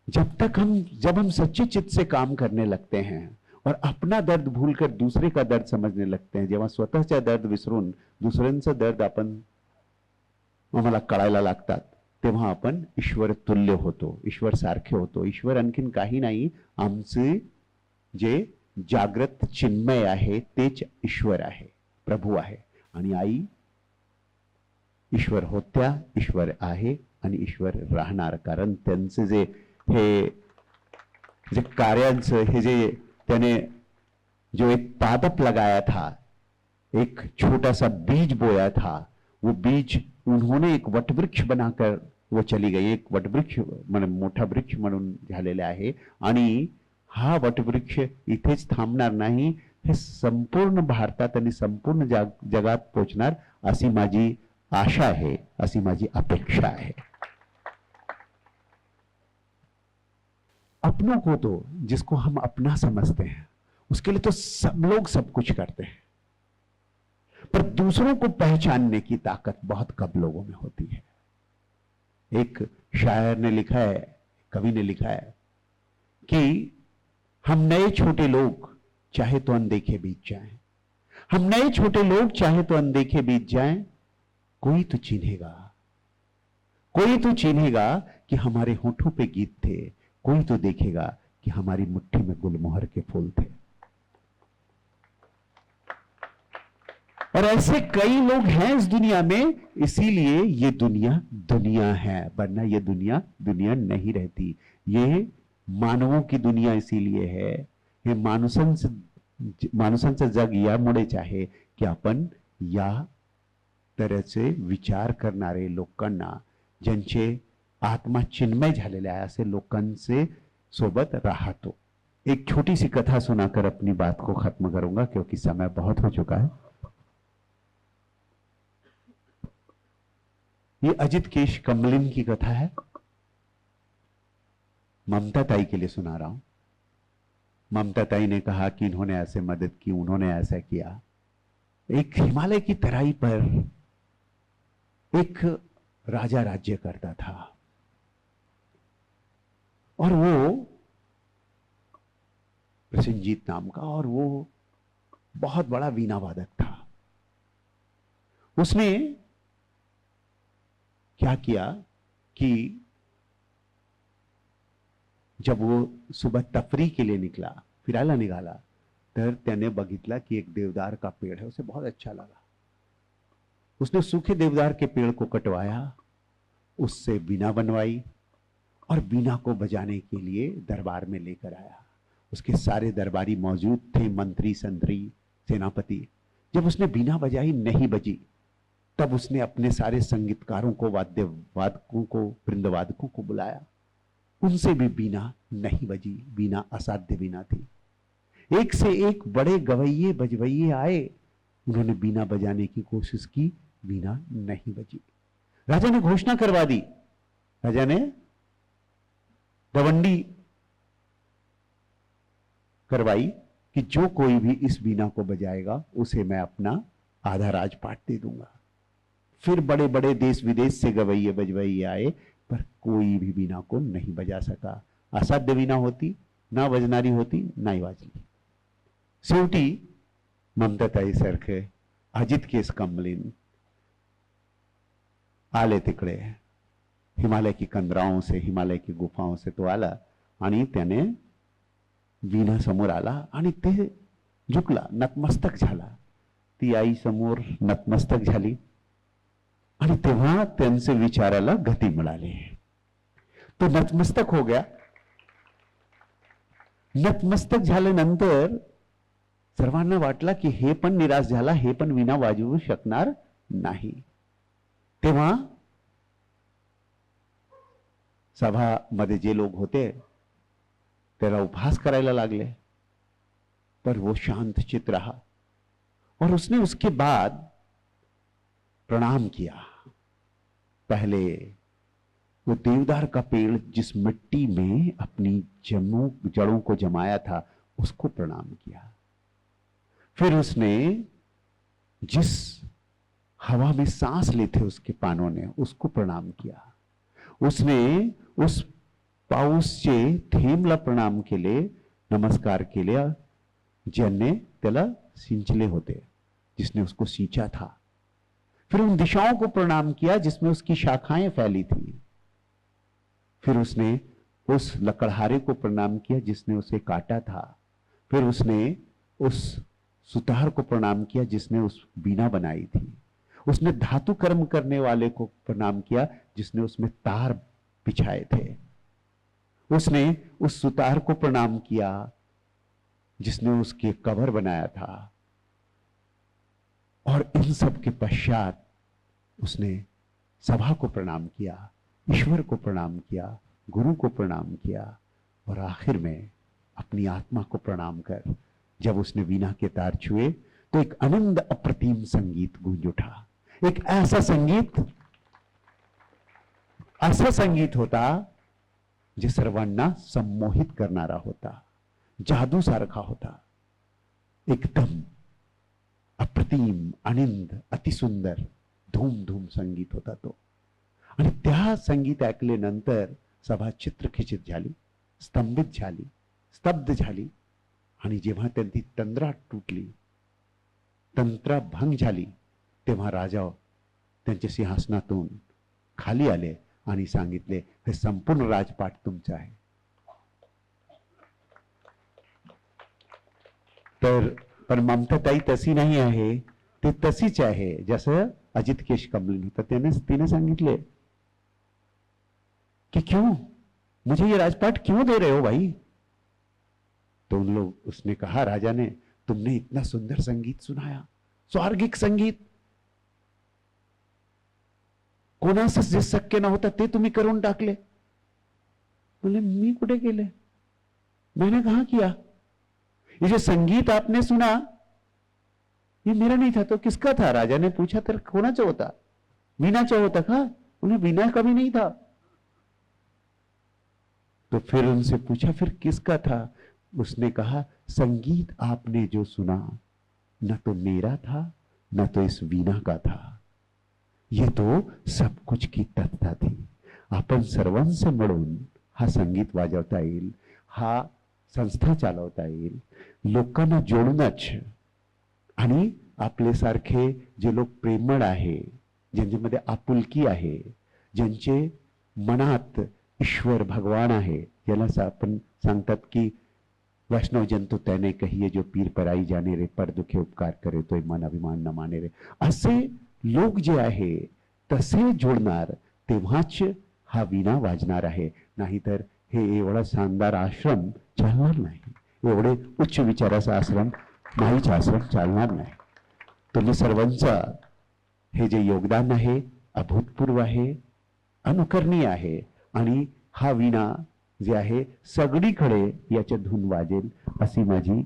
जब हम सच्चे चित्त से काम करने लगते हैं और अपना दर्द भूलकर दूसरे का दर्द समझने लगते हैं, जेव्हा स्वतःचा दर्द विसरून दुसऱ्यांचं दर्द आम्हाला कळायला लागतात, तेव्हा आपण ईश्वर तुल्य होतो, ईश्वर सारखे होतो। ईश्वर आणखीन काही नाही, आमचे जे जागृत चिन्मय आहे तेच ईश्वर आहे, प्रभू आहे। आणि आई ईश्वर होत्या, ईश्वर आहे आणि ईश्वर राहणार। कारण त्यांचे जे कार्यांचं हे जे त्याने जो एक पादप लगाया था, एक छोटा सा बीज बोया था, वो बीज उन्होंने एक वटवृक्ष बनाकर वो चली गई, एक वटवृक्ष मोठा वृक्ष म्हणून झालेले आहे। आणि हा वटवृक्ष इथेच थांबणार नाही, हे संपूर्ण भारतात आणि संपूर्ण जगात पोहोचणार अशी माझी आशा आहे, अशी माझी अपेक्षा आहे। अपनों को तो, जिसको हम अपना समझते हैं, उसके लिए तो सब लोग सब कुछ करते हैं, पर दूसरों को पहचानने की ताकत बहुत कम लोगों में होती है। एक शायर ने लिखा है, कवि ने लिखा है कि हम नए छोटे लोग चाहे तो अनदेखे बीत जाएं, हम नए छोटे लोग चाहे तो अनदेखे बीत जाएं, कोई तो चिन्हेगा, कोई तो चिन्हेगा कि हमारे होठों पे गीत थे, कोई तो देखेगा कि हमारी मुट्ठी में गुलमोहर के फूल थे। और ऐसे कई लोग हैं इस दुनिया में, इसीलिए ये दुनिया दुनिया है, वरना ये दुनिया दुनिया नहीं रहती। ये मानवों की दुनिया इसीलिए है, हे माणसांचं जग यामुळेच आहे की आपण या तऱ्हेचे विचार करणारे लोकांना, ज्यांचे आत्मा चिन्मय झालेले आहे, ऐसे लोकांचे सोबत राहतो। एक छोटी सी कथा सुनाकर अपनी बात को खत्म करूंगा क्योंकि समय बहुत हो चुका है। ये अजित केश कमलिन की कथा है, ममता ताई के लिए सुना रहा हूं। ममता ताई ने कहा कि इन्होंने ऐसे मदद की, उन्होंने ऐसा किया। एक हिमालय की तराई पर एक राजा राज्य करता था और वो प्रसेनजीत नाम का, और वो बहुत बड़ा वीणा वादक था। उसने क्या किया कि जब वो सुबह तफरी के लिए निकला, फिरायला निघाला, तर त्याने बघितला कि एक देवदार का पेड़ है, उसे बहुत अच्छा लगा। उसने सूखे देवदार के पेड़ को कटवाया, उससे बीना बनवाई और बीना को बजाने के लिए दरबार में लेकर आया। उसके सारे दरबारी मौजूद थे, मंत्री, संतरी, सेनापति। जब उसने बीना बजाई, नहीं बजी, तब उसने अपने सारे संगीतकारों को, वाद्यवादकों को, वृंदवादकों को बुलाया। उनसे भी बीना नहीं बजी, बीना असाध्य बीना थी। एक से एक बड़े गवैये बजवैये आए, उन्होंने बीना बजाने की कोशिश की, बीना नहीं बजी। राजा ने घोषणा करवा दी, राजा ने दवंडी करवाई कि जो कोई भी इस बीना को बजाएगा उसे मैं अपना आधा राजपाट दे दूंगा। फिर बड़े बड़े देश विदेश से गवैये बजवैये आए, पर कोई भी बीना को नहीं बजा सका। असाध्य बीना होती, ना बजनारी होती, नाही वाजली। शेवटी ममताताई सारखे अजित केस कमलिन आले तिकडे हिमालय की कंदराओं से, हिमालय की गुफाओं से तो आला आणि त्याने वीणा समोर आला आणि ते झुकला, नतमस्तक झाला. ती आई समोर नतमस्तक झाली आणि तेव्हा त्यांचे विचाराला गती मिळाली. तो नतमस्तक हो गया. नतमस्तक झाल्यानंतर सर्वांना वाटला की हे पण निराश झाला, हे पण वीणा वाजवू शकणार नाही. तेव्हा सभामध्ये जे लोग होते तेरा उपहास करायला लागले, पर वो शांत चित रहा और उसने उसके बाद प्रणाम किया. पहले वो देवदार का पेड़ जिस मिट्टी में अपनी जड़ों को जमाया था उसको प्रणाम किया. फिर उसने जिस हवा में सांस लेते उसके पानों ने उसको प्रणाम किया. उसने उस पाऊसचे थेंबला प्रणाम केले, नमस्कार केले, ज्याने त्याला सिंचले होते, जिसने उसको सींचा था. फिर उन दिशाओं को प्रणाम किया जिसमें उसकी शाखाएं फैली थी. फिर उसने उस लकड़हारे को प्रणाम किया जिसने उसे काटा था. फिर उसने उस सुतार को प्रणाम किया जिसने उस बीना बनाई थी. उसने धातु कर्म करने वाले को प्रणाम किया जिसने उसमें तार बिछाए थे. उसने उस सुतार को प्रणाम किया जिसने उसके कवर बनाया था. और इन सब के पश्चात उसने सभा को प्रणाम किया, ईश्वर को प्रणाम किया, गुरु को प्रणाम किया और आखिर में अपनी आत्मा को प्रणाम कर जब उसने वीणा के तार छुए तो एक आनंद अप्रतिम संगीत गूंज उठा. एक ऐसा संगीत होता जे सर्वांना सम्मोहित करणारा होता, जादू सारखा होता. एकदम अप्रतिम, आनंद, अतिसुंदर, धूम धूम संगीत होता तो. आणि त्या संगीत ऐकल्यानंतर सभा चित्रखिचित झाली, स्तंभित झाली, स्तब्ध झाली. आणि जेव्हा त्यांची तंद्रा तुटली, तंत्रभंग झाली, तेव्हा राजा त्यांच्या सिंहासनातून खाली आले आणि सांगितले, हे संपूर्ण राजपाट तुमचा आहे. तर पण ममताताई तशी नाही आहे, ते तशीच आहे. जसं अजित केश कमलिन होता, तिने सांगितले कि क्यों मुझे ये राजपाट क्यों दे रहे हो भाई. तो उन लोग उसने कहा, राजा ने, तुमने इतना सुंदर संगीत सुनाया, स्वार्गिक संगीत, कोणाचं जे शक्य नव्हतं ते तुम्ही करून टाकले. बोले मी कुठे केले, मैंने कहा किया. ये जो संगीत आपने सुना ये मेरा नहीं था. तो किसका था. राजा ने पूछा, तर कोणाचा होता. वीणाचा होता का. उन्हें वीणा कभी नहीं था. तो फिर उनसे पूछा, फिर किसका था. उसने कहा, संगीत आपने जो सुना न तो मेरा था न तो इस वीणा का था, ये तो सब कुछ की तत्ता थी. आपण सर्वांचं मिळून हा संगीत वाजवता येईल, हा संस्था चालवता येईल, लोकांना जोडूनच. आणि आपल्यासारखे जे लोक प्रेमळ आहे, ज्यांच्यामध्ये आपुलकी आहे, ज्यांचे मनात ईश्वर भगवान आहे, ज्याला आपण सांगतात की वैष्णव जन तो त्याने कहिए जो पीर पराई जाणे रे, पर दुखे उपकार करे तो मन अभिमान न माने रे. असे लोक जे आहे तसे जोडणार, तेव्हाच हा वीणा वाजणार आहे. नाहीतर हे एवढा शानदार आश्रम चालणार नाही, एवढे उच्च विचाराचा आश्रम माईचा आश्रम चालणार नाही. तुम्ही सर्वांचा हे जे योगदान आहे अभूतपूर्व आहे, अनुकरणीय आहे. आणि हा वीणा जे आहे सगळीकडे याचे धून वाजेल अशी माझी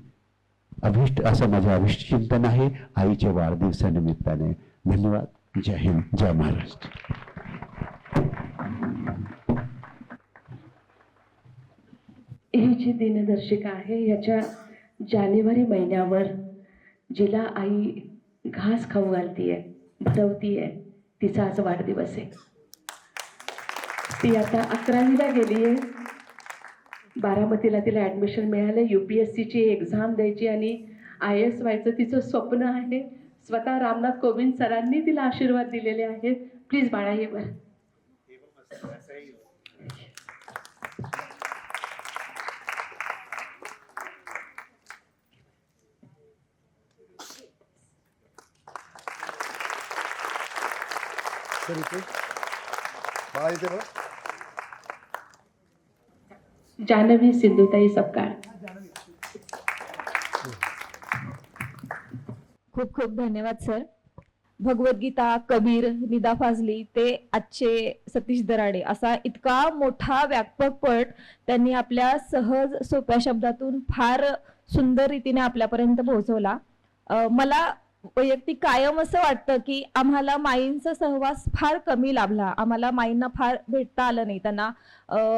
असं माझं अभिष्ट चिंतन आहे आईच्या वाढदिवसानिमित्ताने. धन्यवाद. जय हिंद, जय महाराष्ट्र. ही जी दिनदर्शिका आहे याच्या जानेवारी महिन्यावर जिला आई घास खाऊ घालतीये, भरवतीये, तिचा आज वाढदिवस आहे. ती आता 11वीला गेली आहे. बारामतीला तिला ॲडमिशन मिळालं. UPSCची एक्झाम द्यायची आणि IAS व्हायचं तिचं स्वप्न आहे. स्वतः रामनाथ कोविंद सरांनी तिला आशीर्वाद दिलेले आहेत. प्लीज बाळा ये वर. सर इथे बाळा इथे बघ. जान्हवी सिंधुताई सपकाळ. खूप खूप धन्यवाद सर. भगवद्गीता, कबीर, निदा फाजली ते आजचे सतीश दराडे असा इतका मोठा व्यापक पट त्यांनी आपल्या सहज सोप्या शब्दातून फार सुंदर रीतीने आपल्यापर्यंत पोहोचवला. मला वैयक्तिक कायम असं वाटतं की आम्हाला माईंचा सहवास फार कमी लाभला. आम्हाला माईंना फार भेटता आलं नाही, त्यांना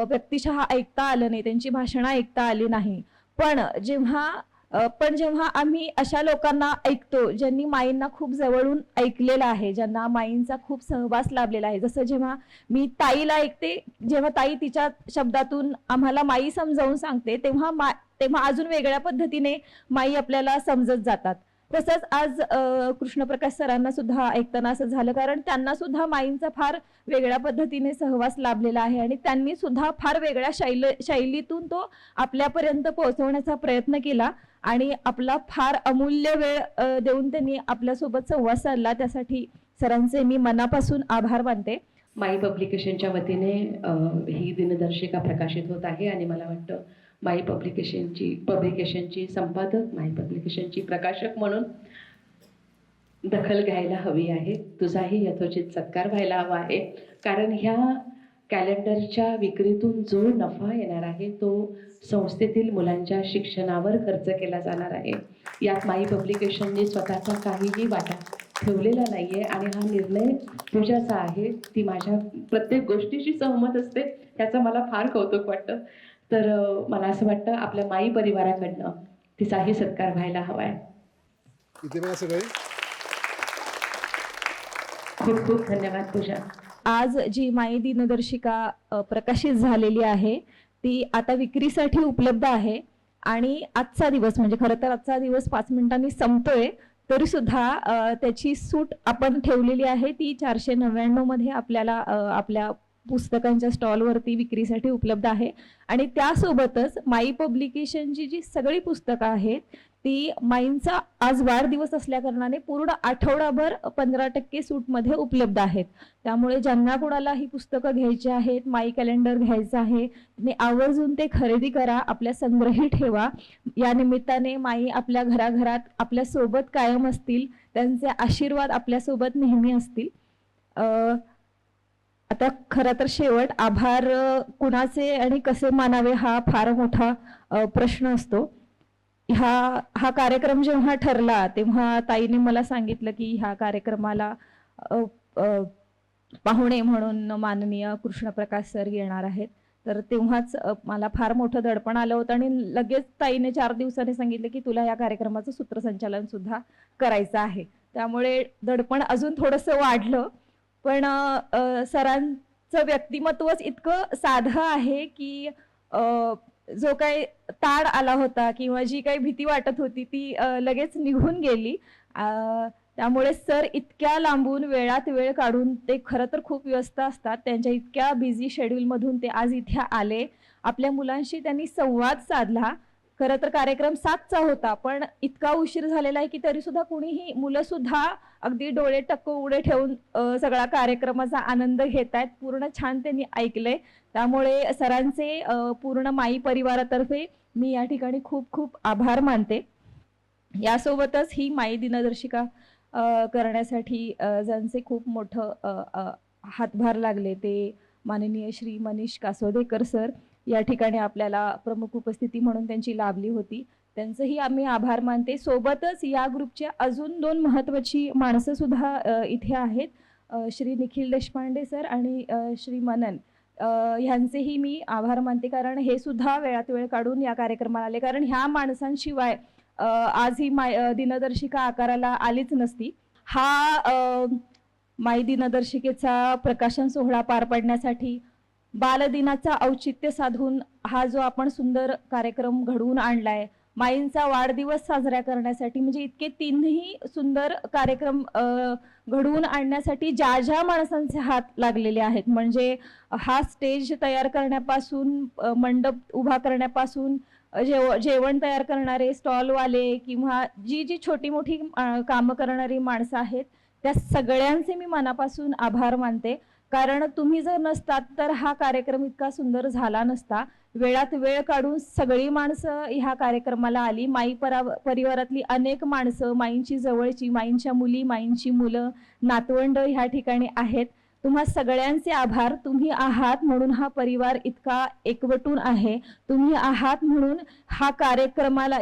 व्यक्तिशः ऐकता आलं नाही, त्यांची भाषणं ऐकता आली नाही. पण जेव्हा आम्ही अशा लोकांना ऐकतो ज्यांनी माईंना खूप जवळून ऐकलेलं आहे, ज्यांना माईंचा खूप सहवास लाभलेला आहे, जसं जेव्हा मी ताईला ऐकते, जेव्हा ताई तिच्या शब्दातून आम्हाला माई समजावून सांगते, तेव्हा अजून वेगळ्या पद्धतीने माई आपल्याला समजत जातात. तसंच आज कृष्णप्रकाश सरांना सुद्धा ऐकताना असं झालं, कारण त्यांना सुद्धा माईंचा फार वेगळ्या पद्धतीने सहवास लाभलेला आहे आणि त्यांनी सुद्धा फार वेगळ्या शैलीतून तो आपल्यापर्यंत पोहोचवण्याचा प्रयत्न केला आणि आपला फार अमूल्य वेळ देऊन त्यांनी आपल्यासोबत संवाद साधला. त्यासाठी सरांचे मी मनापासून आभार मानते. माई पब्लिकेशनच्या वतीने ही दिनदर्शिका प्रकाशित होत आहे आणि मला वाटतं माई पब्लिकेशनची संपादक, माई पब्लिकेशनची प्रकाशक म्हणून दखल घ्यायला हवी आहे. तुझाही यथोचित सत्कार व्हायला हवा आहे, कारण ह्या कॅलेंडरच्या विक्रीतून जो नफा येणार आहे तो संस्थेतील मुलांच्या शिक्षणावर खर्च केला जाणार आहे. यात माई पब्लिकेशनने स्वतःचा काहीही वाटा ठेवलेला नाहीये आणि हा निर्णय तुझ्याचा आहे. ती माझ्या प्रत्येक गोष्टीशी सहमत असते, त्याचं मला फार कौतुक वाटतं. तर मला असं वाटतं आपल्या माई परिवाराकडनं तिचाही सत्कार व्हायला हवाय. इथे बघा सगळे. खूप खूप धन्यवाद पूजा. आज जी माई दिनदर्शिका प्रकाशित झालेली आहे ती आता विक्रीसाठी उपलब्ध आहे आणि आजचा दिवस म्हणजे खरं तर आजचा दिवस 5 मिनिटांनी संपतोय, तरी सुद्धा त्याची सूट आपण ठेवलेली आहे. ती 499 मध्ये आपल्याला आपल्या पुस्तकांच्या स्टॉलवरती विक्रीसाठी उपलब्ध आहे आणि त्यासोबतच माई पब्लिकेशनची जी सगळी पुस्तकं आहेत ती माईंचा आज वाढदिवस असल्याकारणाने पूर्ण आठवडाभर 15% सूटमध्ये उपलब्ध आहेत. त्यामुळे ज्यांना कोणाला ही पुस्तकं घ्यायची आहेत, माई कॅलेंडर घ्यायचं आहे, तुम्ही आवर्जून ते खरेदी करा, आपल्या संग्रही ठेवा. या निमित्ताने माई आपल्या घराघरात आपल्यासोबत कायम असतील, त्यांचे आशीर्वाद आपल्यासोबत नेहमी असतील. आता खरं तर शेवट आभार कुणाचे आणि कसे मानावे हा फार मोठा प्रश्न असतो. हा कार्यक्रम जेव्हा ठरला तेव्हा ताईने मला सांगितलं की ह्या कार्यक्रमाला पाहुणे म्हणून माननीय कृष्णप्रकाश सर येणार आहेत. तर तेव्हाच मला फार मोठं दडपण आलं होतं आणि लगेच ताईने 4 दिवसांनी सांगितलं की तुला या कार्यक्रमाचं सूत्रसंचालन सुद्धा करायचं आहे. त्यामुळे दडपण अजून थोडंसं वाढलं. पण सरांचं व्यक्तिमत्वच इतकं साधं आहे की जो काही ताण आला होता किंवा जी काही भीती वाटत होती ती लगेच निघून गेली. त्यामुळे सर इतक्या लांबून वेळात वेळ काढून, ते खरं तर खूप व्यस्त असतात, त्यांच्या इतक्या बिझी शेड्यूलमधून ते आज इथे आले. आपल्या मुलांशी त्यांनी संवाद साधला. खरं तर कार्यक्रम 7चा होता पण इतका उशीर झालेला आहे की तरी सुद्धा कुणीही, मुलं सुद्धा अगदी डोळे टक्क उघडे ठेवून सगळा कार्यक्रमाचा आनंद घेत आहेत. पूर्ण छान त्यांनी ऐकलंय. त्यामुळे सरांचे पूर्ण माई परिवारातर्फे मी या ठिकाणी खूप खूप आभार मानते. यासोबतच ही माई दिनदर्शिका करण्यासाठी ज्यांचे खूप मोठं हातभार लागले ते माननीय श्री मनीष कासोदेकर सर या ठिकाणी आपल्याला प्रमुख उपस्थिती म्हणून त्यांची लाभली होती. त्यांचंही आम्ही आभार मानते. सोबतच या ग्रुपच्या अजून 2 महत्त्वाची माणसं सुद्धा इथे आहेत, श्री निखिल देशपांडे सर आणि श्री मनन, ह्यांचेही मी आभार मानते, कारण हे सुद्धा वेळात वेळ काढून या कार्यक्रमाला आले. कारण ह्या माणसांशिवाय आज ही दिनदर्शिका आकाराला आलीच नसती. हा माई दिनदर्शिकेचा प्रकाशन सोहळा पार पाडण्यासाठी बालदिनाचा औचित्य साधून हा जो आपण सुंदर कार्यक्रम घडवून आणलाय, माईंचा वाढदिवस साजरा करण्यासाठी, म्हणजे इतके तीनही सुंदर कार्यक्रम घडवून आणण्यासाठी ज्या ज्या माणसांचे हात लागलेले आहेत, म्हणजे हा स्टेज तयार करण्यापासून, मंडप उभा करण्यापासून, जेवण तयार करणारे स्टॉलवाले किंवा जी जी छोटी मोठी कामं करणारी माणसं आहेत, त्या सगळ्यांचे मी मनापासून आभार मानते. कारण तुम्ही जर नसतात तर हा कार्यक्रम इतका सुंदर झाला नसता. वेळात वेळ काढून सगळी माणसं ह्या कार्यक्रमाला आली. माई परिवारातली अनेक माणसं, माईंची जवळची, माईंच्या मुली, माईंची मुलं, नातवंड ह्या ठिकाणी आहेत. तुम्हा सगळ्यांचे आभार. तुम्ही आहात म्हणून हा परिवार इतका एकवटून आहे. तुम्ही आहात म्हणून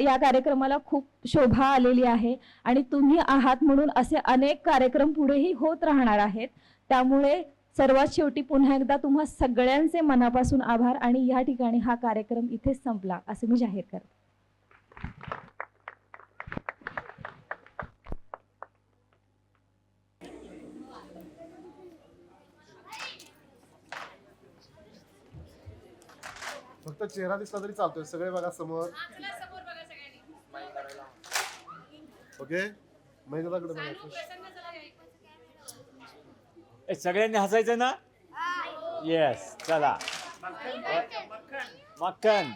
या कार्यक्रमाला खूप शोभा आलेली आहे आणि तुम्ही आहात म्हणून असे अनेक कार्यक्रम पुढेही होत राहणार आहेत. त्यामुळे सर्वात शेवटी पुन्हा एकदा तुम्हा सगळ्यांचे मनापासून आभार आणि या ठिकाणी हा कार्यक्रम इथेच संपला असं मी जाहीर करते. फक्त चेहरा दिसला तरी चालतोय. सगळे बघा समोर. ओके, महिलाकडे बघा. सगळ्यांनी हसायचं ना. येस, चला. मक्खन